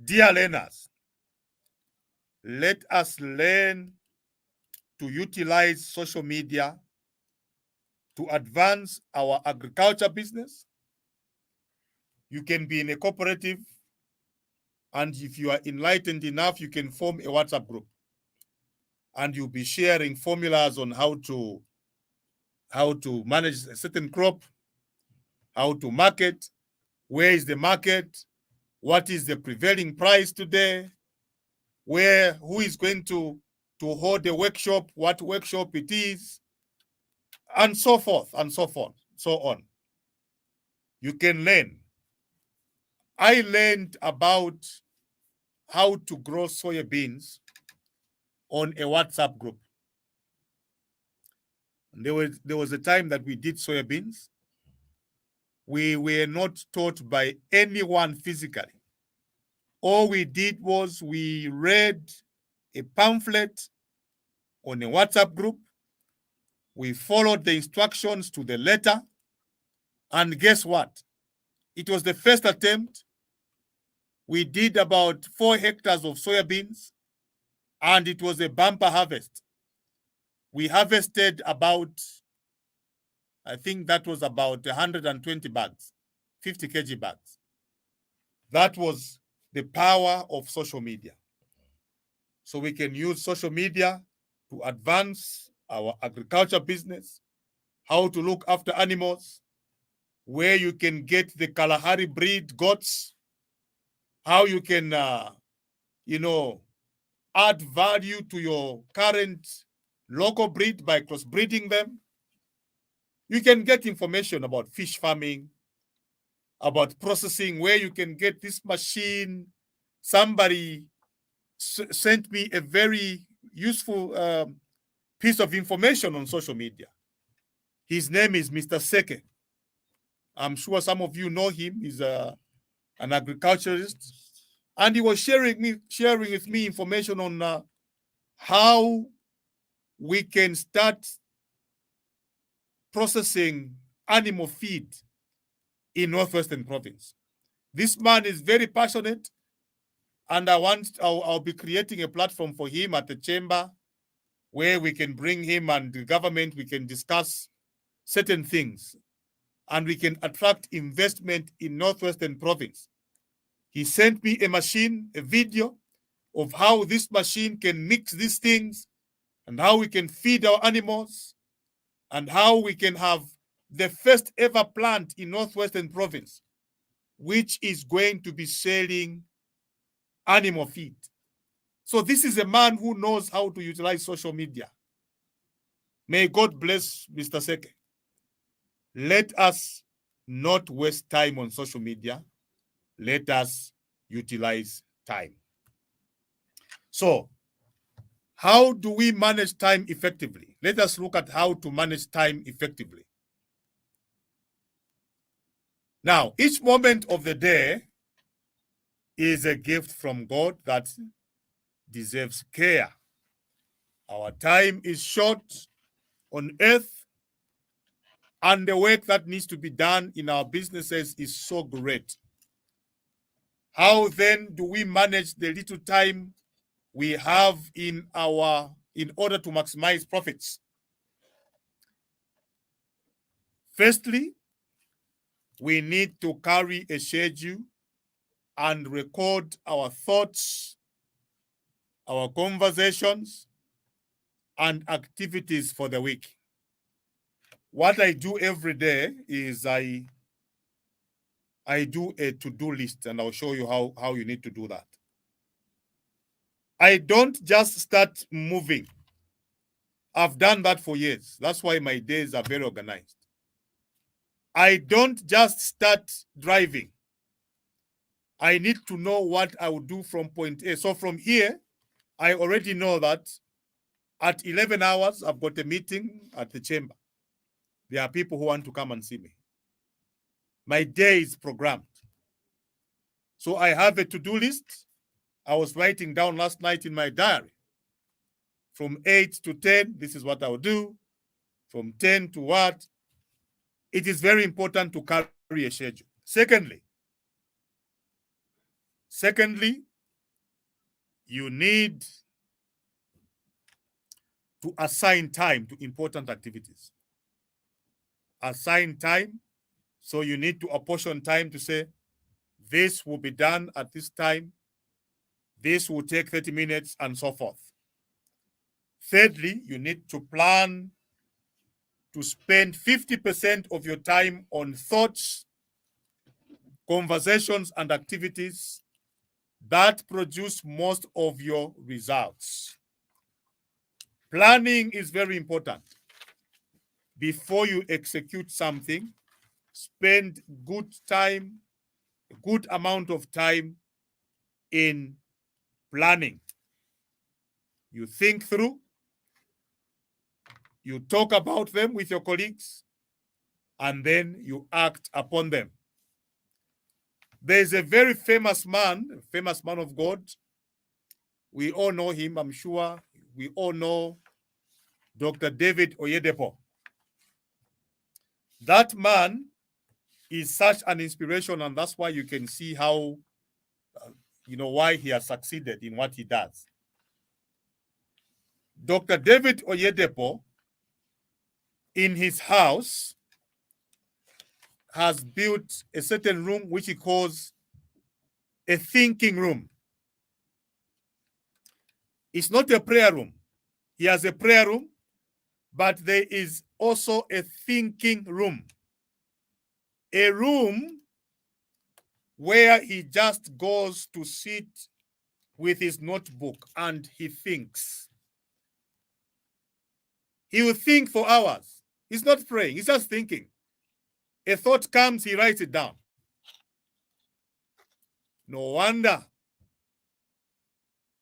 dear learners, let us learn to utilize social media to advance our agriculture business. You can be in a cooperative, and if you are enlightened enough, you can form a WhatsApp group, and you'll be sharing formulas on how to manage a certain crop, how to market, where is the market, what is the prevailing price today, who is going to hold a workshop, what workshop it is, and so forth and so forth, so on. You can learn. I learned about how to grow soya beans on a WhatsApp group. And there was a time that we did soya beans. We were not taught by anyone physically. All we did was we read a pamphlet on a WhatsApp group. We followed the instructions to the letter. And guess what? It was the first attempt. We did about 4 hectares of soya beans, and it was a bumper harvest. We harvested about, I think that was about 120 bags, 50 kg bags. That was the power of social media. So we can use social media to advance our agriculture business, how to look after animals, where you can get the Kalahari breed goats, how you can, add value to your current local breed by crossbreeding them. You can get information about fish farming, about processing, where you can get this machine. Somebody sent me a very useful piece of information on social media. His name is Mr. Seke. I'm sure some of you know him. He's an agriculturist. And he was sharing with me information on how we can start processing animal feed in Northwestern Province. This man is very passionate, and I'll be creating a platform for him at the chamber where we can bring him and the government, we can discuss certain things, and we can attract investment in Northwestern Province. He sent me a machine, a video of how this machine can mix these things and how we can feed our animals and how we can have the first ever plant in Northwestern Province, which is going to be selling animal feed. So this is a man who knows how to utilize social media. May God bless Mr. Seke. Let us not waste time on social media. Let us utilize time. So, how do we manage time effectively? Let us look at how to manage time effectively. Now, each moment of the day is a gift from God that deserves care. Our time is short on earth, and the work that needs to be done in our businesses is so great. How then do we manage the little time we have in order to maximize profits. Firstly, we need to carry a schedule and record our thoughts, our conversations, and activities for the week. What I do every day is I do a to-do list, and I'll show you how you need to do that. I don't just start moving. I've done that for years. That's why my days are very organized. I don't just start driving. I need to know what I will do from point A. So from here, I already know that at 11 hours, I've got a meeting at the chamber. There are people who want to come and see me. My day is programmed. So I have a to-do list. I was writing down last night in my diary. From 8 to 10, this is what I will do. From 10 to what? It is very important to carry a schedule. Secondly, you need to assign time to important activities. Assign time. So you need to apportion time to say, this will be done at this time. This will take 30 minutes and so forth. Thirdly, you need to plan to spend 50% of your time on thoughts, conversations, and activities that produce most of your results. Planning is very important. Before you execute something, spend good time, a good amount of time in planning. You think through, you talk about them with your colleagues, and then you act upon them. There's a very famous man of God. We all know him, I'm sure. We all know Dr. David Oyedepo. That man is such an inspiration, and that's why you can see how, why he has succeeded in what he does. Dr. David Oyedepo, in his house, has built a certain room which he calls a thinking room. It's not a prayer room. He has a prayer room, but there is also a thinking room. A room where he just goes to sit with his notebook and he thinks. He will think for hours. He's not praying, he's just thinking. A thought comes, he writes it down. No wonder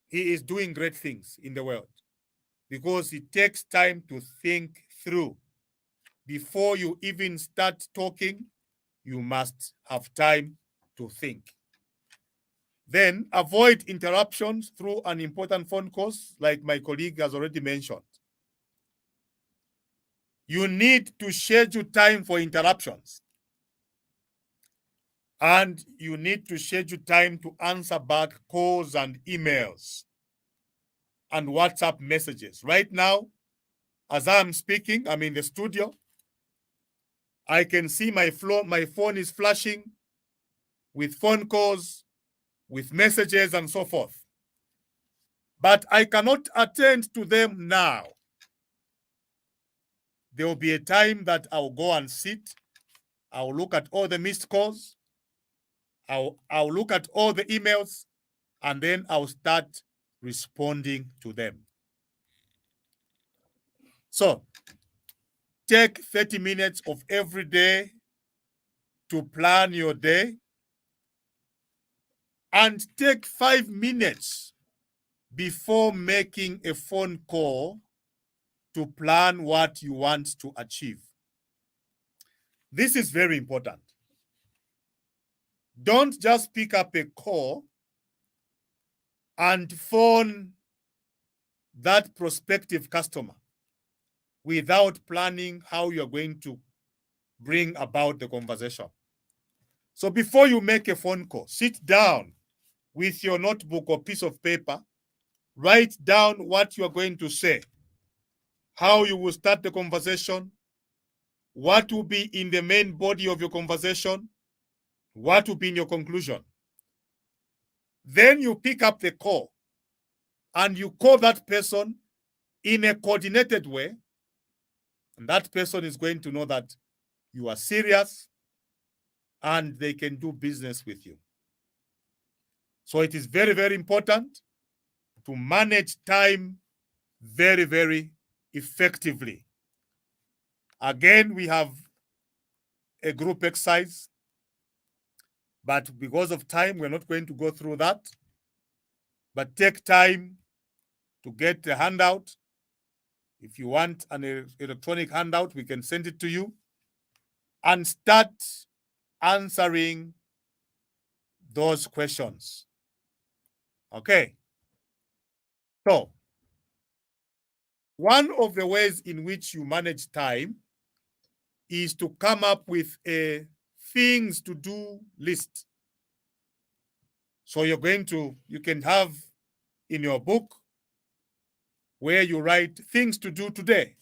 he is doing great things in the world, because it takes time to think through. Before you even start talking, you must have time to think. Then avoid interruptions through an important phone call, like my colleague has already mentioned. You need to schedule time for interruptions. And you need to schedule time to answer back calls and emails and WhatsApp messages. Right now, as I'm speaking, I'm in the studio. I can see my phone is flashing with phone calls, with messages, and so forth. But I cannot attend to them now. There will be a time that I'll go and sit. I'll look at all the missed calls. I'll look at all the emails, and then I'll start responding to them. So take 30 minutes of every day to plan your day, and take 5 minutes before making a phone call to plan what you want to achieve. This is very important. Don't just pick up a call and phone that prospective customer without planning how you're going to bring about the conversation. So before you make a phone call, sit down with your notebook or piece of paper, Write down what you are going to say, how you will start the conversation, what will be in the main body of your conversation, what will be in your conclusion. Then you pick up the call and you call that person in a coordinated way. And that person is going to know that you are serious and they can do business with you. So it is very, very important to manage time very, very effectively. Again, we have a group exercise, but because of time, we're not going to go through that. But take time to get the handout. If you want an electronic handout, we can send it to you. And start answering those questions. Okay. So, one of the ways in which you manage time is to come up with a things to do list. So you can have in your book where you write things to do today.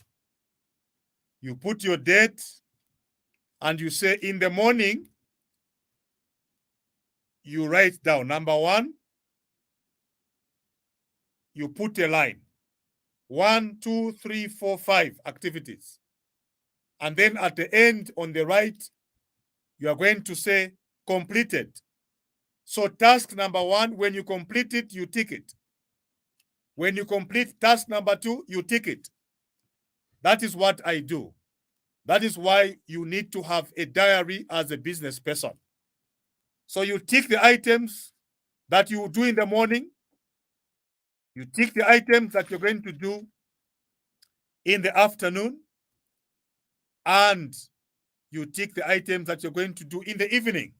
You put your date and you say in the morning, you write down number 1, you put a line. 1, 2, 3, 4, 5 activities. And then at the end on the right, you are going to say completed. So task number 1, when you complete it, you tick it. When you complete task number 2, you tick it. That is what I do. That is why you need to have a diary as a business person. So you tick the items that you do in the morning. You tick the items that you're going to do in the afternoon. And you tick the items that you're going to do in the evening.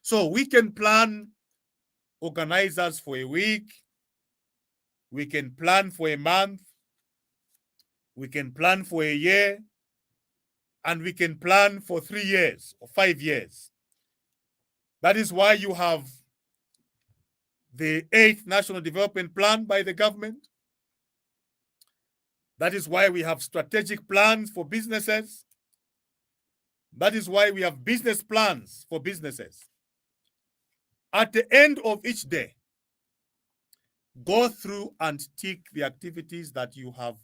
So we can plan organizers for a week. We can plan for a month. We can plan for a year. And we can plan for 3 years or 5 years. That is why you have the 8th National Development Plan by the government. That is why we have strategic plans for businesses. That is why we have business plans for businesses. At the end of each day, go through and tick the activities that you have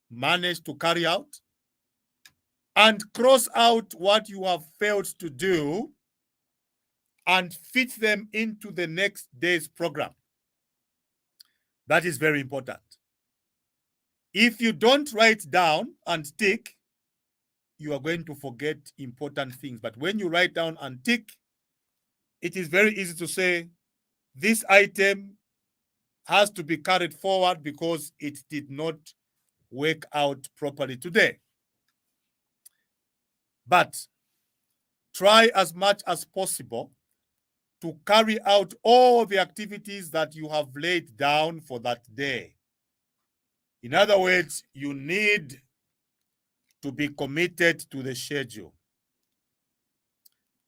managed to carry out and cross out what you have failed to do and fit them into the next day's program. That is very important. If you don't write down and tick, you are going to forget important things. But when you write down and tick, it is very easy to say, this item has to be carried forward because it did not work out properly today. But try as much as possible to carry out all the activities that you have laid down for that day. In other words, you need to be committed to the schedule.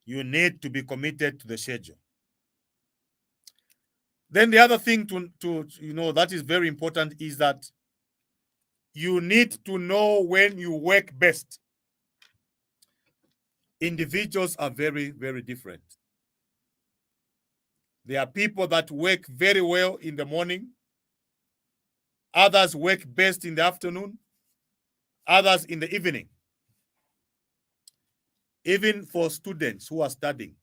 You need to be committed to the schedule. Then the other thing that is very important is that you need to know when you work best. Individuals are very, very different. There are people that work very well in the morning. Others work best in the afternoon. Others in the evening. Even for students who are studying,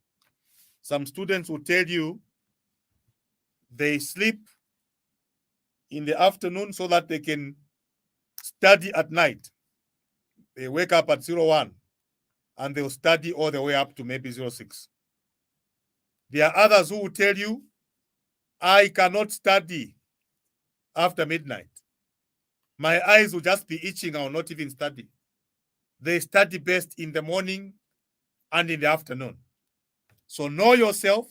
some students will tell you they sleep in the afternoon so that they can study at night. They wake up at 01 and they'll study all the way up to maybe 06. There are others who will tell you, I cannot study after midnight. My eyes will just be itching. I will not even study. They study best in the morning and in the afternoon. So know yourself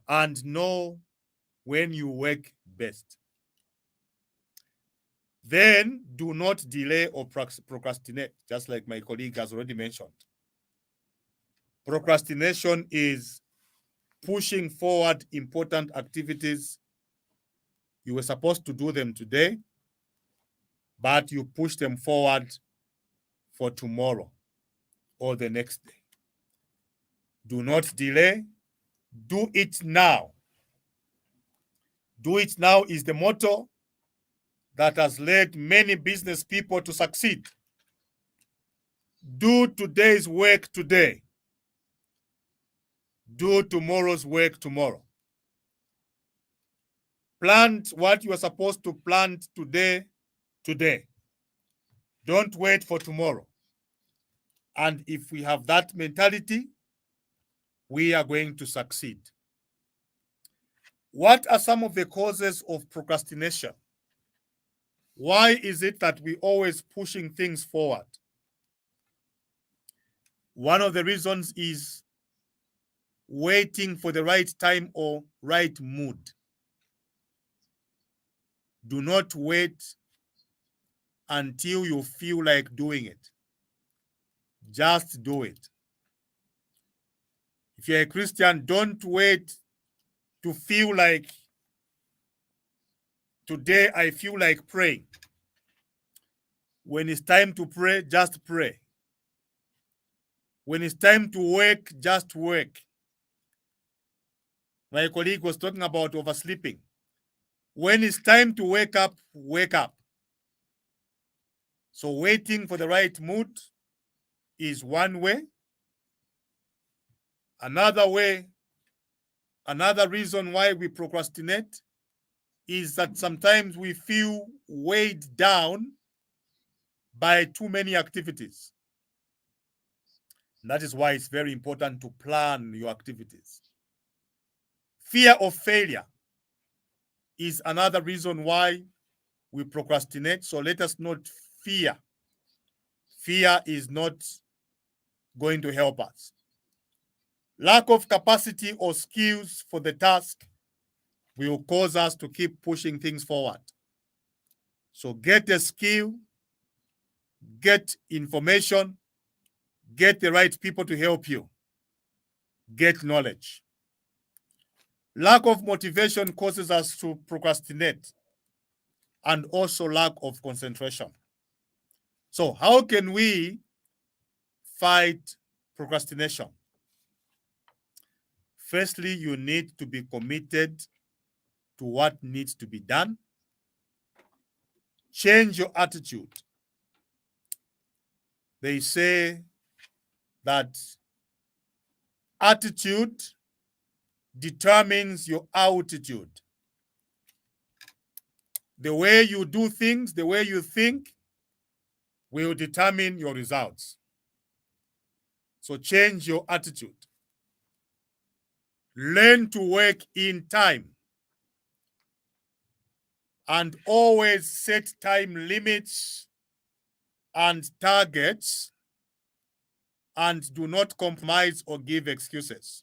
and know when you work best. Then do not delay or procrastinate, just like my colleague has already mentioned. Procrastination is pushing forward important activities You were supposed to do them today, but you push them forward for tomorrow or the next day. Do not delay. Do it now. Do it now is the motto that has led many business people to succeed. Do today's work today. Do tomorrow's work tomorrow. Plant what you are supposed to plant today, today. Don't wait for tomorrow. And if we have that mentality, we are going to succeed. What are some of the causes of procrastination? Why is it that we always pushing things forward? One of the reasons is waiting for the right time or right mood. Do not wait until you feel like doing it. Just do it. If you're a Christian, don't wait to feel like today I feel like praying. When it's time to pray, just pray. When it's time to work, just work. My colleague was talking about oversleeping. When it's time to wake up, wake up. So waiting for the right mood is one way. Another way, another reason why we procrastinate is that sometimes we feel weighed down by too many activities. And that is why it's very important to plan your activities. Fear of failure is another reason why we procrastinate. So let us not fear. Fear is not going to help us. Lack of capacity or skills for the task will cause us to keep pushing things forward. So get a skill, get information, get the right people to help you, get knowledge. Lack of motivation causes us to procrastinate, and also lack of concentration. So how can we fight procrastination? Firstly, you need to be committed to what needs to be done. Change your attitude. They say that attitude determines your altitude. The way you do things, the way you think, will determine your results. So change your attitude. Learn to work in time. And always set time limits and targets, and do not compromise or give excuses.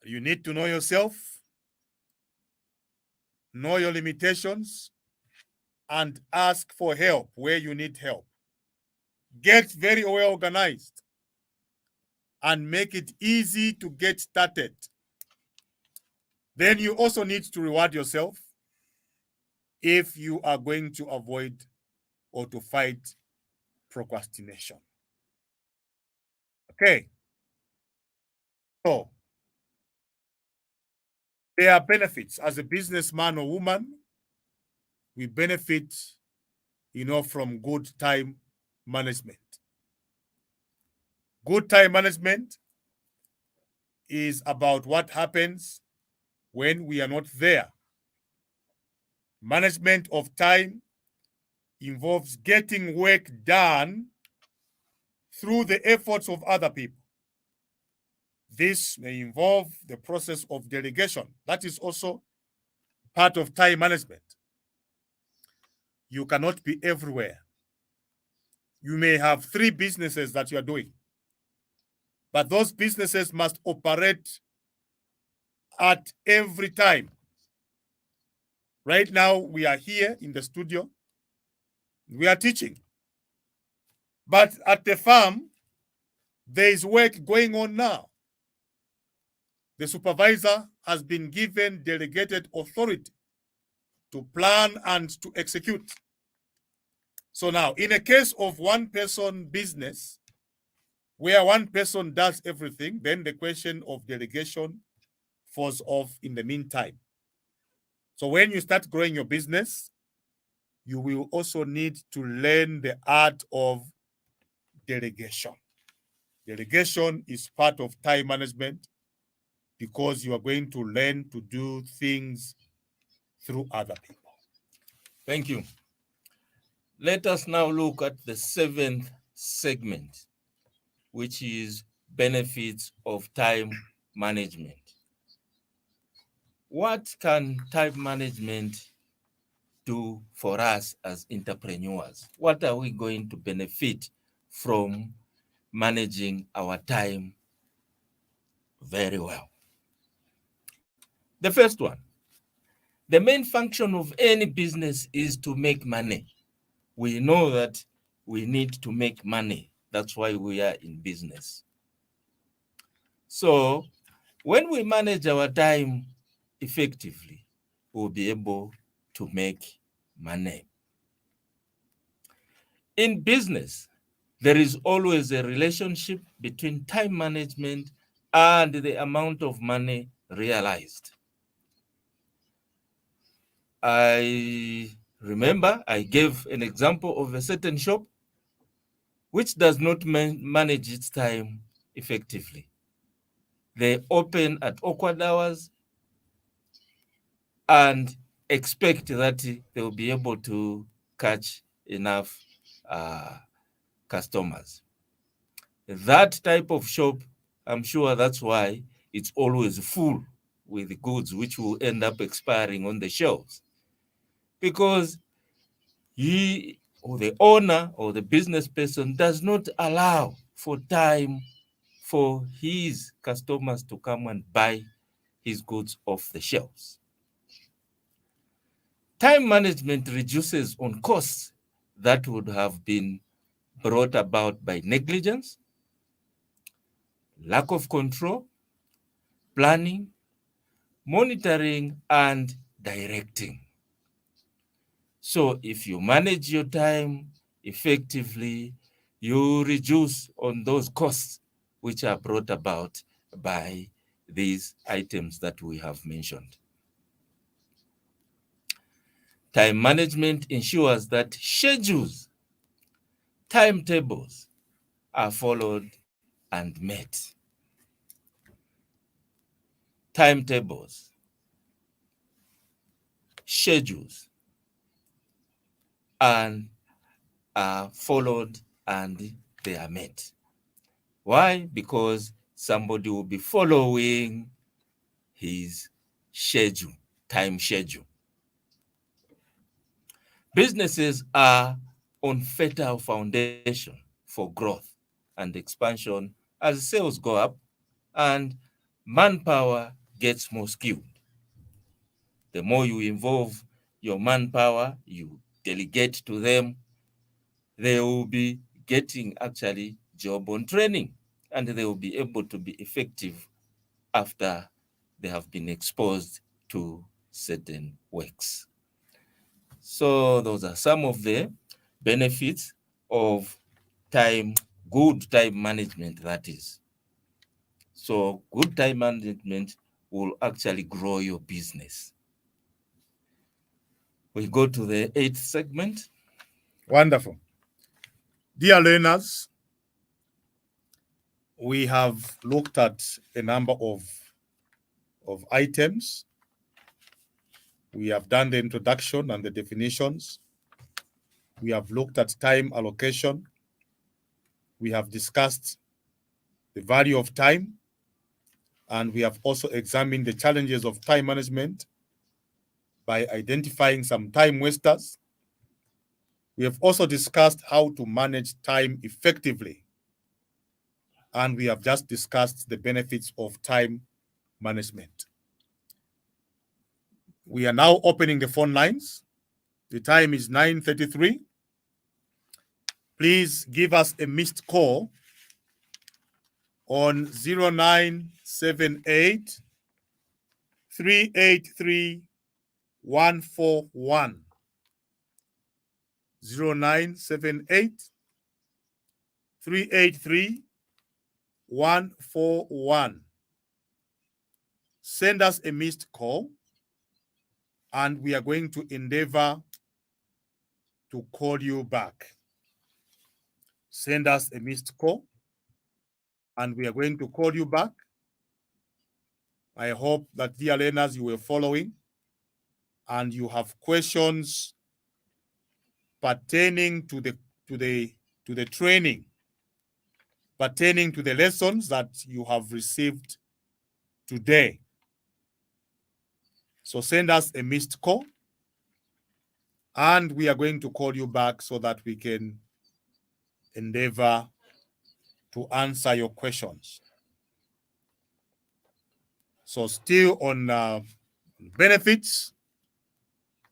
You need to know yourself, know your limitations, and ask for help where you need help. Get very well organized and make it easy to get started. Then you also need to reward yourself if you are going to avoid or to fight procrastination. Okay. So there are benefits. As a businessman or woman, we benefit, from good time management. Good time management is about what happens when we are not there. Management of time involves getting work done through the efforts of other people. This may involve the process of delegation. That is also part of time management. You cannot be everywhere. You may have 3 businesses that you are doing, but those businesses must operate at every time. Right now, we are here in the studio. We are teaching. But at the farm, there is work going on now. The supervisor has been given delegated authority to plan and to execute. So now, in a case of one person business, where one person does everything, then the question of delegation falls off in the meantime. So when you start growing your business, you will also need to learn the art of delegation. Delegation is part of time management because you are going to learn to do things through other people. Thank you. Let us now look at the seventh segment, which is benefits of time management. What can time management do for us as entrepreneurs? What are we going to benefit from managing our time very well? The first one, the main function of any business is to make money. We know that we need to make money. That's why we are in business. So when we manage our time effectively, we'll be able to make money. In business, there is always a relationship between time management and the amount of money realized. I remember I gave an example of a certain shop which does not manage its time effectively. They open at awkward hours and expect that they will be able to catch enough customers. That type of shop, I'm sure that's why it's always full with goods which will end up expiring on the shelves. Because he or the owner or the business person does not allow for time for his customers to come and buy his goods off the shelves. Time management reduces on costs that would have been brought about by negligence, lack of control, planning, monitoring, and directing. So if you manage your time effectively, you reduce on those costs which are brought about by these items that we have mentioned. Time management ensures that schedules, timetables are followed and met. Timetables, schedules, and are followed and they are met. Why? Because somebody will be following his schedule, time schedule. Businesses are on fertile foundation for growth and expansion as sales go up and manpower gets more skilled. The more you involve your manpower, you delegate to them, they will be getting actually job on training and they will be able to be effective after they have been exposed to certain works. So those are some of the benefits of time, good time management, that is. So good time management will actually grow your business. We go to the 8th segment. Wonderful. Dear learners, we have looked at a number of items. We have done the introduction and the definitions. We have looked at time allocation. We have discussed the value of time. And we have also examined the challenges of time management by identifying some time wasters. We have also discussed how to manage time effectively. And we have just discussed the benefits of time management. We are now opening the phone lines. The time is 9:33. Please give us a missed call on 0978 383 141. 0978 383 141. Send us a missed call, and we are going to endeavor to call you back. Send us a missed call, and we are going to call you back. I hope that, dear learners, you were following and you have questions pertaining to the training, pertaining to the lessons that you have received today. So send us a missed call, and we are going to call you back so that we can endeavor to answer your questions. So still on benefits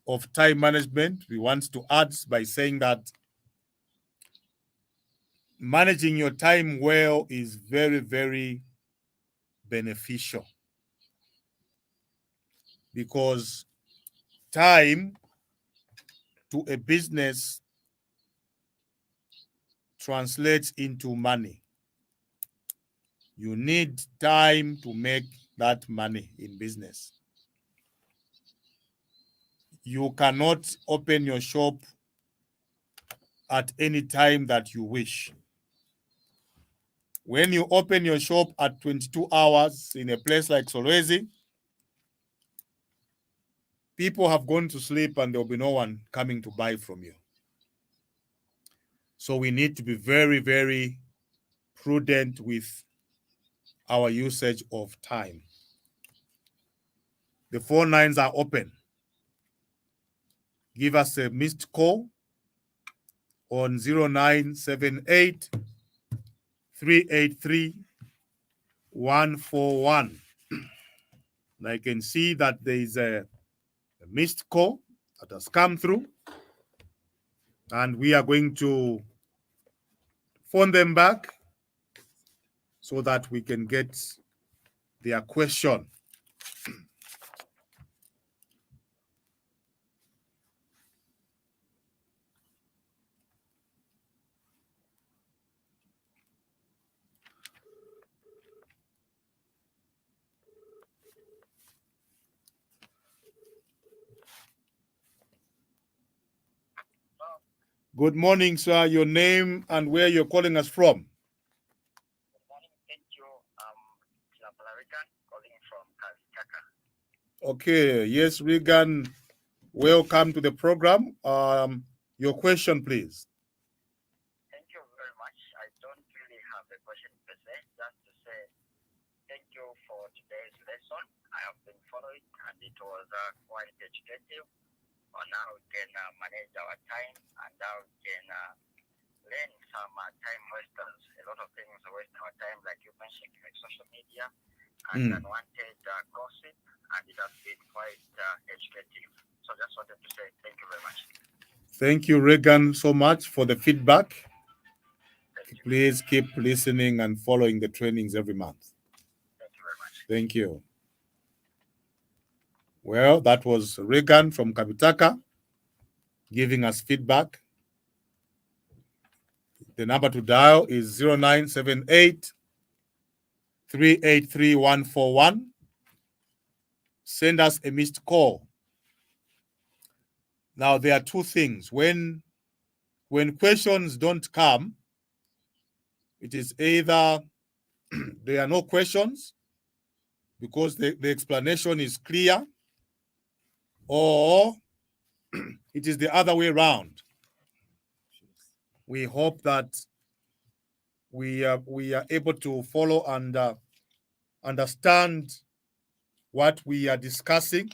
of time management, we want to add by saying that managing your time well is very, very beneficial, because time to a business translates into money. You need time to make that money in business. You cannot open your shop at any time that you wish. When you open your shop at 22 hours in a place like Solwezi, people have gone to sleep and there will be no one coming to buy from you. So we need to be very, very prudent with our usage of time. The phone lines are open. Give us a missed call on 0978 383 141. And I can see that there is a missed call that has come through, and we are going to phone them back so that we can get their question. Good morning, sir. Your name and where you're calling us from? Good morning. Thank you. Regan, calling from Calcutta. Okay. Yes, Regan. Welcome to the program. Your question, please. Thank you very much. I don't really have a question per se, just to say thank you for today's lesson. I have been following, and it was quite educative on how we can manage our time and how we can learn some time wasters. A lot of things waste our time, like you mentioned, like social media and unwanted gossip, and it has been quite educative. So just wanted to say thank you very much. Thank you, Regan, so much for the feedback. Thank you. Please keep listening and following the trainings every month. Thank you very much. Thank you. Well, that was Regan from Kabitaka giving us feedback. The number to dial is 0978 383 141. Send us a missed call. Now, there are two things. When questions don't come, it is either there are no questions because the explanation is clear, or it is the other way around. We hope that we are able to follow and understand what we are discussing.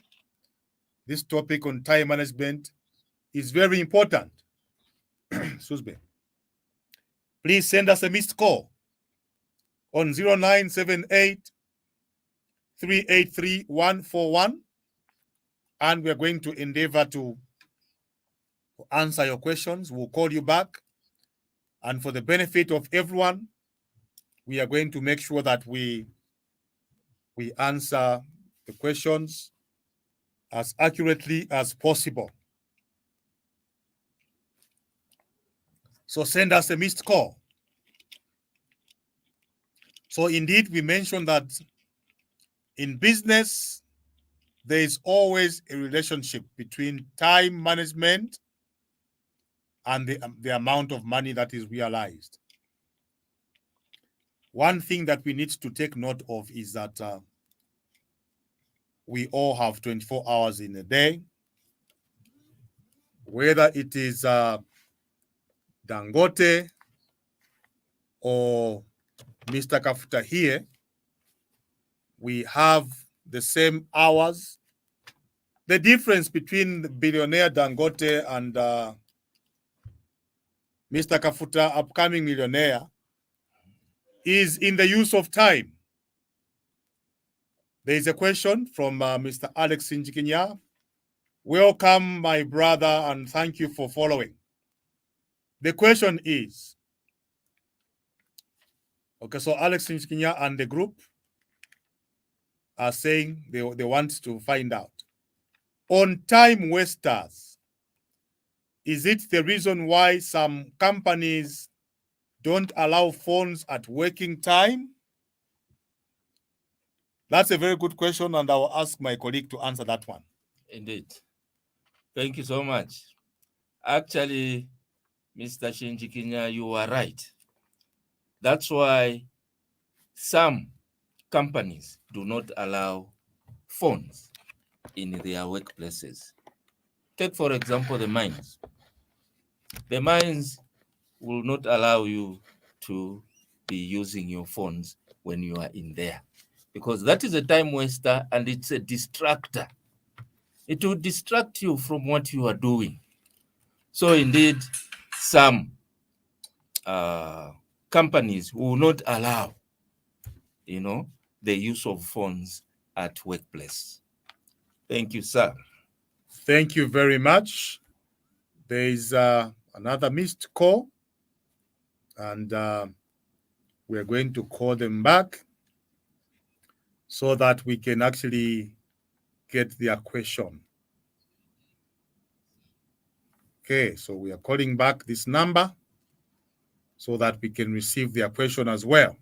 This topic on time management is very important. Excuse me. Please send us a missed call on 0978 383 141, and we are going to endeavor to answer your questions. We'll call you back, and for the benefit of everyone, we are going to make sure that we answer the questions as accurately as possible. So send us a missed call. So indeed, we mentioned that in business, there is always a relationship between time management and the amount of money that is realized. One thing that we need to take note of is that we all have 24 hours in a day. Whether it is Dangote or Mr. Kafuta here, we have the same hours. The difference between the billionaire Dangote and Mr. Kafuta, upcoming millionaire, is in the use of time. There is a question from Mr. Alex Sinjikinya. Welcome, my brother, and thank you for following. The question is, okay, so Alex Sinjikinya and the group are saying they want to find out. On time wasters, is it the reason why some companies don't allow phones at working time? That's a very good question, and I will ask my colleague to answer that one. Indeed. Thank you so much. Actually, Mr. Shinjikinya, you are right. That's why some companies do not allow phones in their workplaces. Take, for example, the mines. The mines will not allow you to be using your phones when you are in there, because that is a time waster and it's a distractor. It will distract you from what you are doing. So indeed, some companies will not allow, the use of phones at workplace. Thank you, sir. Thank you very much. There is another missed call, and we're going to call them back so that we can actually get their question. Okay, so we are calling back this number so that we can receive their question as well.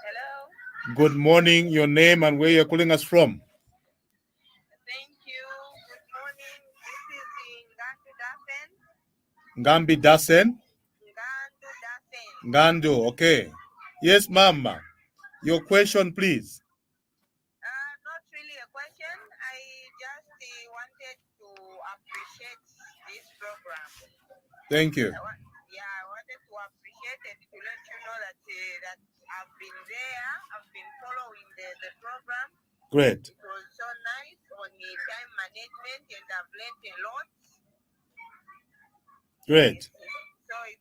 Hello. Good morning, your name and where you're calling us from. Thank you. Good morning. This is Ngambi Dasen? Ngandu Dafen. Ngandu, okay. Yes, Mama. Your question, please. Not really a question. I just wanted to appreciate this program. Thank you. I wanted to appreciate it to let you know that that I've been there. I've been following the program. Great. It was so nice on the time management, and I've learned a lot. Great. So it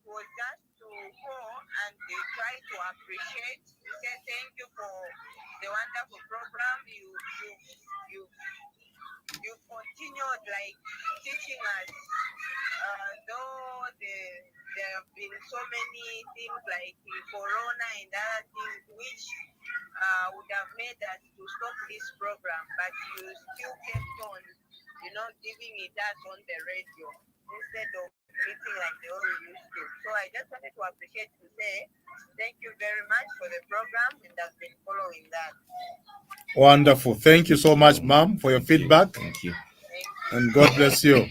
was just to go and try to appreciate, to say thank you for the wonderful program. You continued like teaching us, though there have been so many things like Corona and other things which would have made us to stop this program, but you still kept on, giving it us on the radio instead of meeting like the way we used to. So I just wanted to appreciate, to say thank you very much for the program, and I've been following that. Wonderful. Thank you so much, Ma'am, for your feedback. Thank you. And God bless you.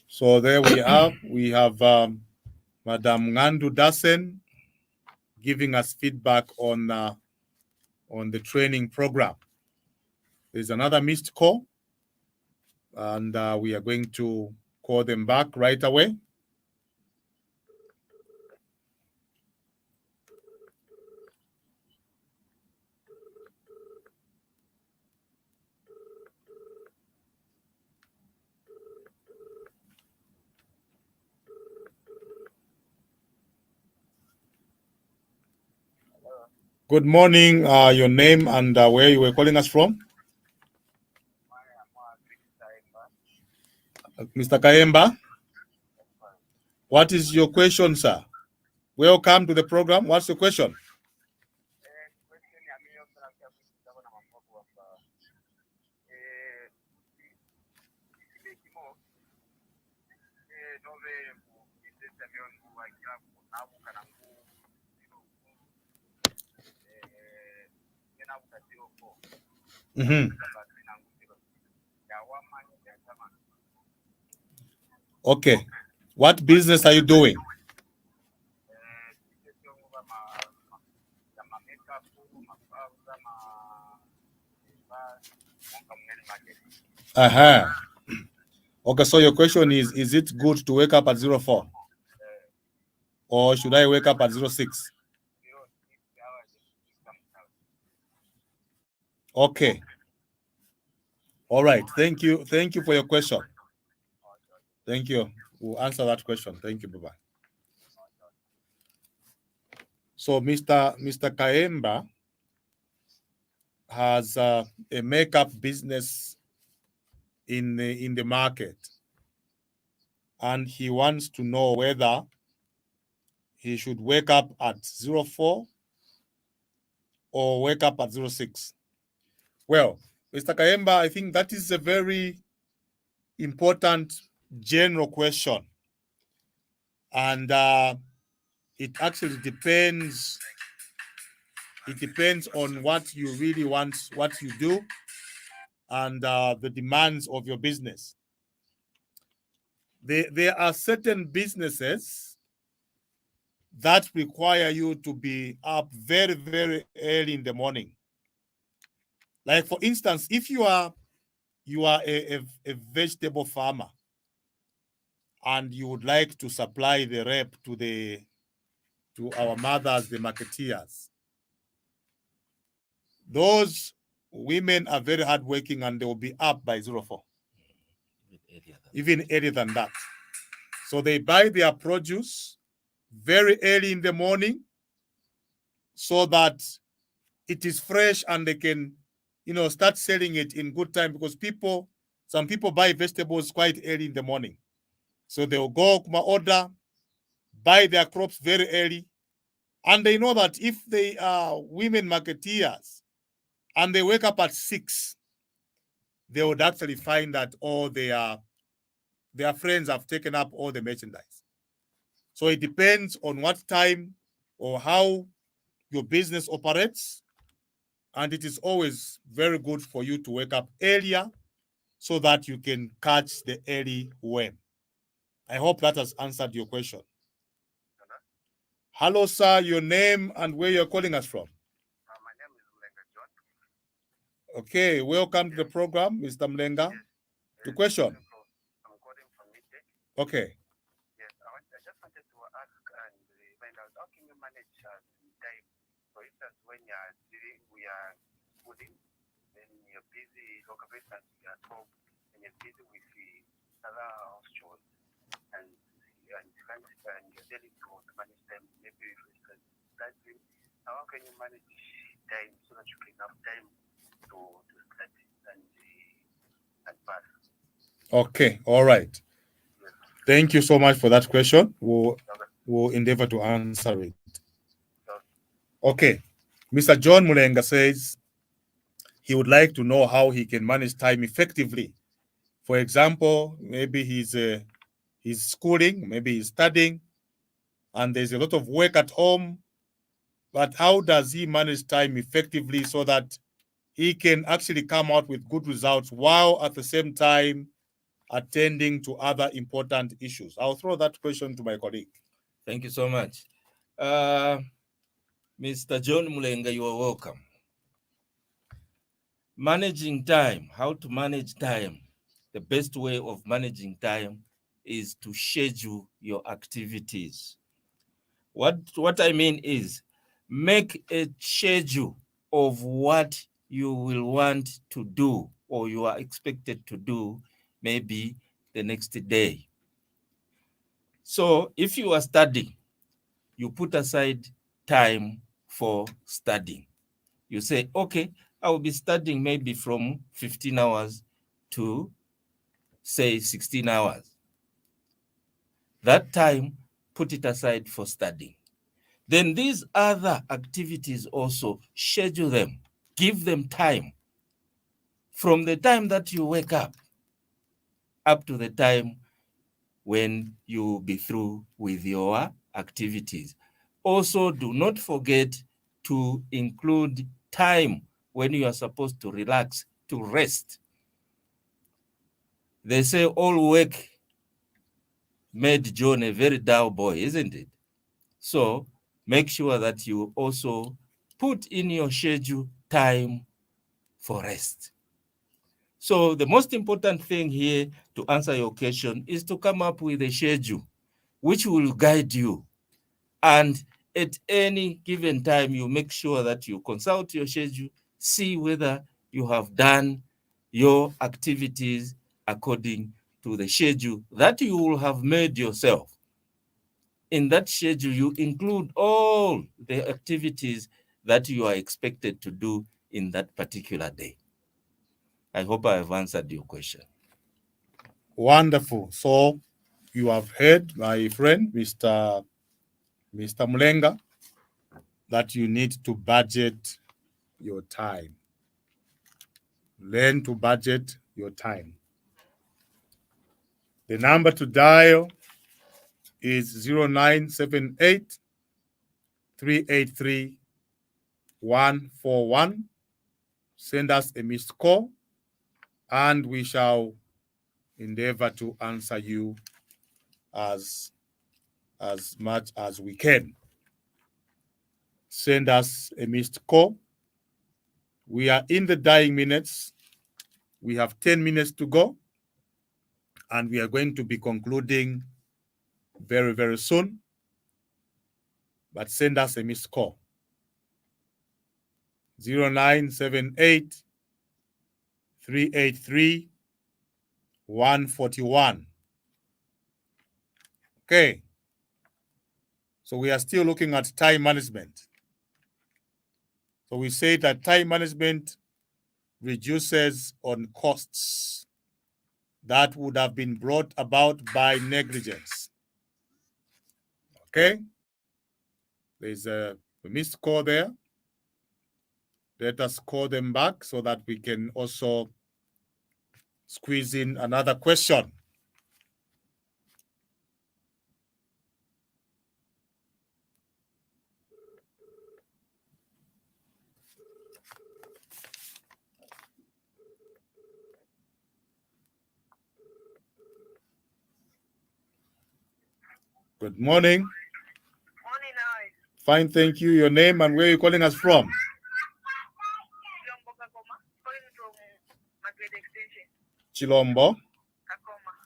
So there we are. We have Madam Ngandu Dasen giving us feedback on the training program. There's another missed call, and we are going to call them back right away. Good morning. Your name and where you were calling us from? Mr. Kaemba, what is your question, sir? Welcome to the program. What's your question? Mm-hmm. Okay. What business are you doing? Uh-huh. Okay, so your question is it good to wake up at 04? Or should I wake up at 06? Okay. All right. Thank you. Thank you for your question. Thank you. We'll answer that question. Thank you. Bye-bye. So Mr. Kaemba has a makeup business in the market, and he wants to know whether he should wake up at 04 or wake up at 06. Well, Mr. Kaemba, I think that is a very important general question, and it actually depends. It depends on what you really want, what you do, and the demands of your business. There are certain businesses that require you to be up very, very early in the morning. Like for instance, if you are a vegetable farmer and you would like to supply the rep to our mothers, the marketeers, those women are very hardworking and they will be up by 04, even earlier than that. So they buy their produce very early in the morning so that it is fresh and they can, start selling it in good time, because some people buy vegetables quite early in the morning. So they'll go order, buy their crops very early, and they know that if they are women marketeers and they wake up at 6, they would actually find that all their friends have taken up all the merchandise. So it depends on what time or how your business operates, and it is always very good for you to wake up earlier so that you can catch the early worm. I hope that has answered your question. Hello, sir. Your name and where you're calling us from? My name is Mlenga John. Okay, welcome to the program, Mr. Mlenga. The question. I'm calling from Midday. Okay. Yes, I just wanted to ask and find out how can you manage time? For instance, when we are schooling, then you're busy, local business, you're at home, and you're busy with the other house chores, and you're dealing to manage them. Maybe for instance, how can you manage time so that you can have time to study and pass? Okay, all right. Yes. Thank you so much for that question. We'll endeavor to answer it. Okay. Mr. John Mulenga says he would like to know how he can manage time effectively. For example, maybe he's schooling, maybe he's studying, and there's a lot of work at home. But how does he manage time effectively so that he can actually come out with good results while at the same time attending to other important issues? I'll throw that question to my colleague. Thank you so much. Mr. John Mulenga, you are welcome. Managing time, how to manage time. The best way of managing time is to schedule your activities. What I mean is make a schedule of what you will want to do or you are expected to do maybe the next day. So if you are studying, you put aside time for studying. You say, okay, I will be studying maybe from 15 hours to say 16 hours. That time, put it aside for studying. Then these other activities also, schedule them, give them time. From the time that you wake up to the time when you be through with your activities. Also, do not forget to include time when you are supposed to relax, to rest. They say all work made John a very dull boy, isn't it? So make sure that you also put in your schedule time for rest. So the most important thing here to answer your question is to come up with a schedule which will guide you. And at any given time, you make sure that you consult your schedule, see whether you have done your activities according to the schedule that you will have made yourself. In that schedule, you include all the activities that you are expected to do in that particular day. I hope I have answered your question. Wonderful. So you have heard, my friend, Mr. Mulenga, that you need to budget your time. Learn to budget your time. The number to dial is 0978 383 141. Send us a missed call, and we shall endeavor to answer you as much as we can. Send us a missed call. We are in the dying minutes. We have 10 minutes to go, and we are going to be concluding very, very soon. But send us a missed call. 0978 383 141. Okay. So we are still looking at time management. So we say that time management reduces on costs that would have been brought about by negligence. Okay? There's a missed call there. Let us call them back so that we can also squeeze in another question. Good morning. Morning, how are you? Fine, thank you. Your name and where you're calling us from? Chilombo Kakoma, calling from Madrid Extension. Chilombo,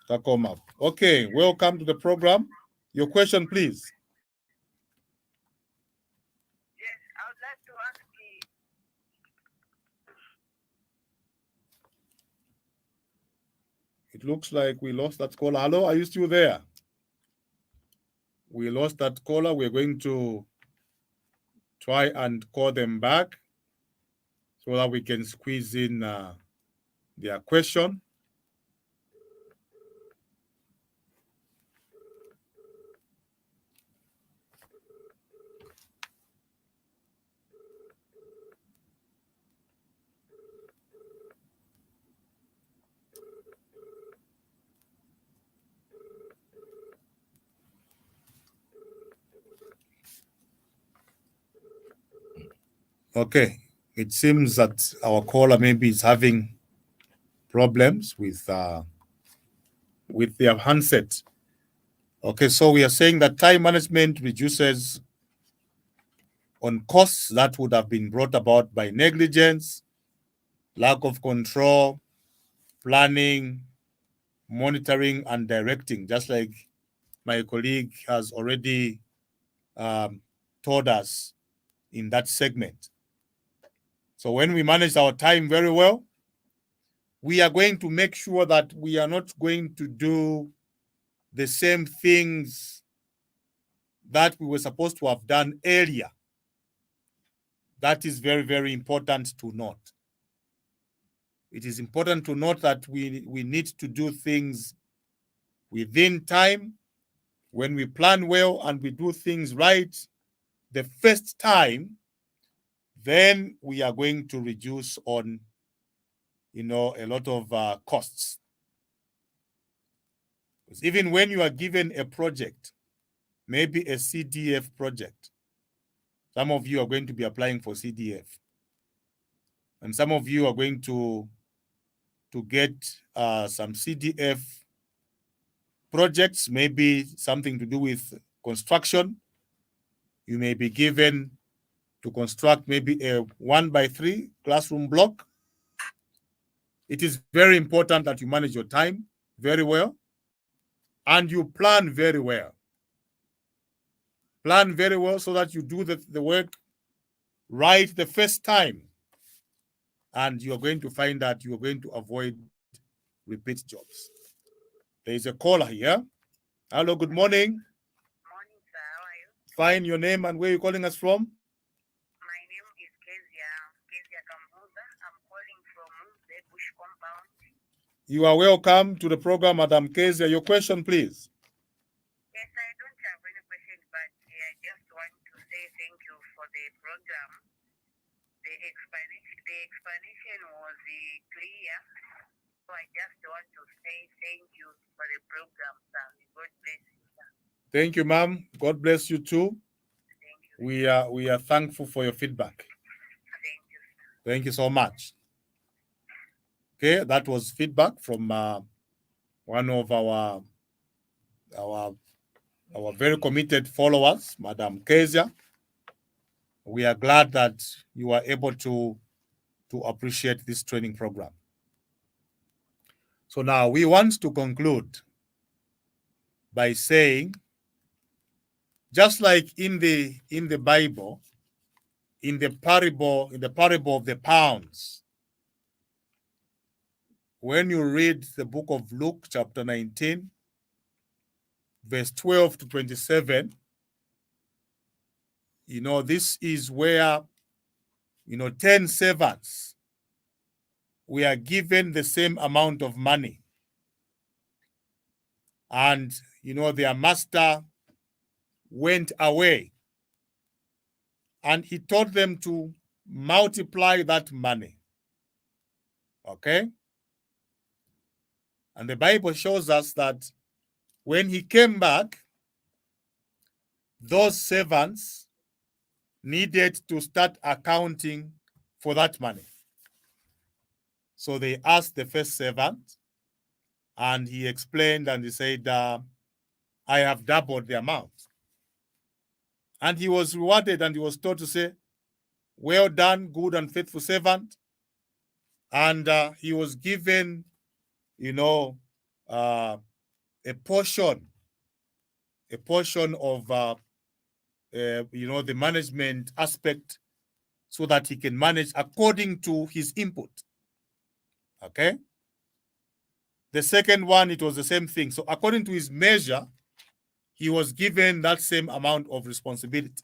Kakoma. Takoma. Okay, welcome to the program. Your question, please. Yes, I would like to ask you. It looks like we lost that caller. Hello, are you still there? We lost that caller. We're going to try and call them back so that we can squeeze in their question. Okay, it seems that our caller maybe is having problems with their handset. Okay, so we are saying that time management reduces on costs that would have been brought about by negligence, lack of control, planning, monitoring, and directing, just like my colleague has already told us in that segment. So when we manage our time very well, we are going to make sure that we are not going to do the same things that we were supposed to have done earlier. That is very, very important to note. it is important to note that we need to do things within time. When we plan well and we do things right the first time, then we are going to reduce on, a lot of costs. Because even when you are given a project, maybe a CDF project, some of you are going to be applying for CDF, and some of you are going to get some CDF projects, maybe something to do with construction. You may be given to construct maybe a 1x3 classroom block. It is very important that you manage your time very well and you plan very well. Plan very well so that you do the work right the first time. And you're going to find that you're going to avoid repeat jobs. There is a caller here. Hello, good morning. Morning, sir. How are you? Fine, your name and where you're calling us from? My name is Kezia Kamuza. I'm calling from the Bush compound. You are welcome to the program, Madam Kezia. Your question, please. Yes, I don't have any question, but I just want to say thank you for the program. The explanation was clear. So I just want to say thank you for the program, sir. God bless you, sir. Thank you, ma'am. God bless you too. Thank you. We are thankful for your feedback. Thank you, sir. Thank you so much. Okay, that was feedback from one of our very committed followers, Madam Kezia. We are glad that you are able to appreciate this training program. So now we want to conclude by saying, just like in the Bible, in the parable of the pounds, when you read the book of Luke, chapter 19, verse 12 to 27, this is where, 10 servants were given the same amount of money. And, their master went away. And he taught them to multiply that money. Okay? And the Bible shows us that when he came back, those servants needed to start accounting for that money. So they asked the first servant, and he explained and he said, I have doubled the amount. And he was rewarded and he was told to say, well done, good and faithful servant. And he was given, a portion of, the management aspect so that he can manage according to his input. Okay? The second one, it was the same thing. So according to his measure, he was given that same amount of responsibility.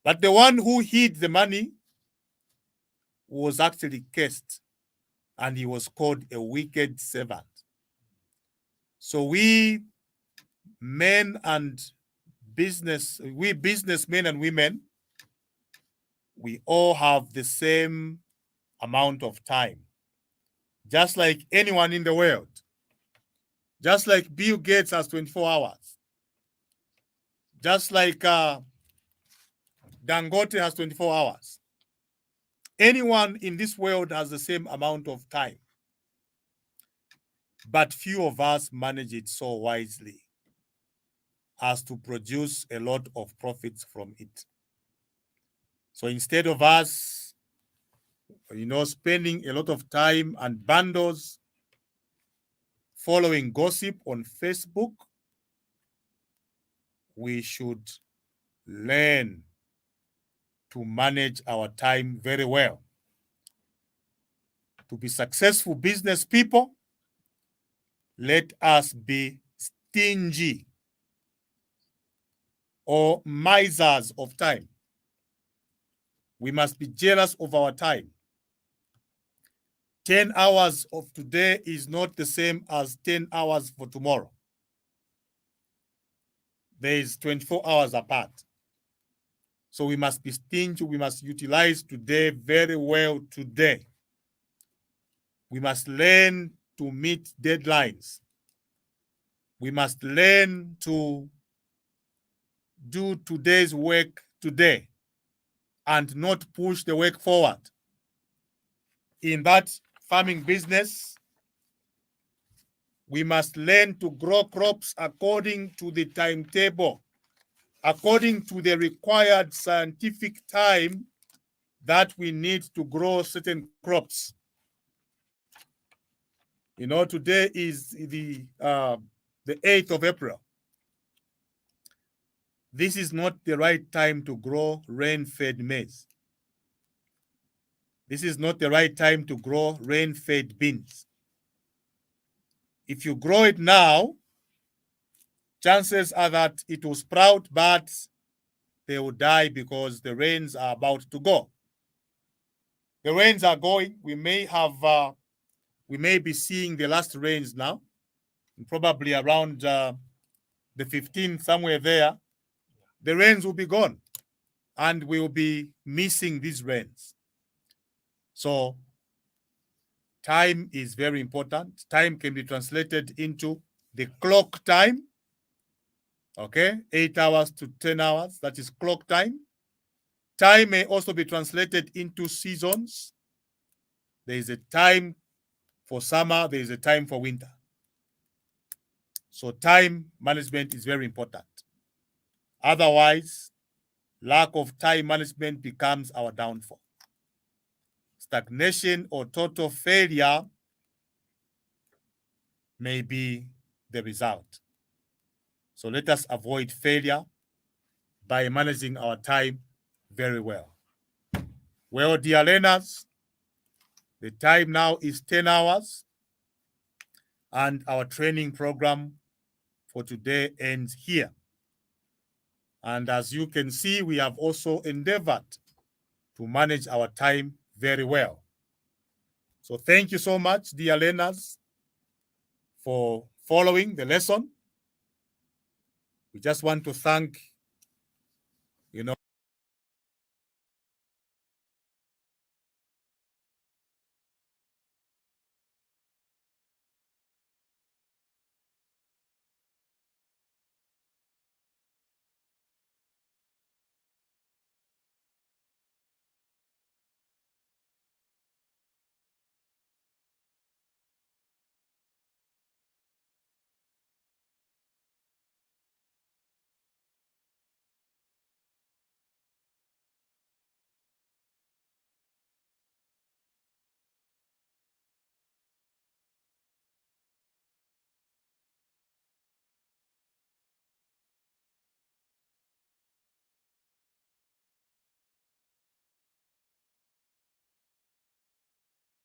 But the one who hid the money was actually cursed, and he was called a wicked servant. So we businessmen and women, we all have the same amount of time. Just like anyone in the world. Just like Bill Gates has 24 hours. Just like Dangote has 24 hours. Anyone in this world has the same amount of time. But few of us manage it so wisely as to produce a lot of profits from it. So instead of us, spending a lot of time and bundles following gossip on Facebook, we should learn to manage our time very well. To be successful business people, let us be stingy or misers of time. We must be jealous of our time. 10 hours of today is not the same as 10 hours for tomorrow. There is 24 hours apart. So we must be stingy. We must utilize today very well today. We must learn to meet deadlines. We must learn to do today's work today and not push the work forward. In that farming business, we must learn to grow crops according to the timetable, according to the required scientific time that we need to grow certain crops. You know, today is the 8th of April. This is not the right time to grow rain-fed maize. This is not the right time to grow rain-fed beans. If you grow it now, chances are that it will sprout, but they will die because the rains are about to go. The rains are going. We may be seeing the last rains now, probably around the 15th, somewhere there. The rains will be gone, and we will be missing these rains. So time is very important. Time can be translated into the clock time. Okay, 8 hours to 10 hours, that is clock time. Time may also be translated into seasons. There is a time for summer, there is a time for winter. So time management is very important. Otherwise, lack of time management becomes our downfall. Stagnation or total failure may be the result. So let us avoid failure by managing our time very well. Well, dear learners, the time now is 10 hours, and our training program for today ends here. And as you can see, we have also endeavored to manage our time very well. So thank you so much, dear learners, for following the lesson. We just want to thank,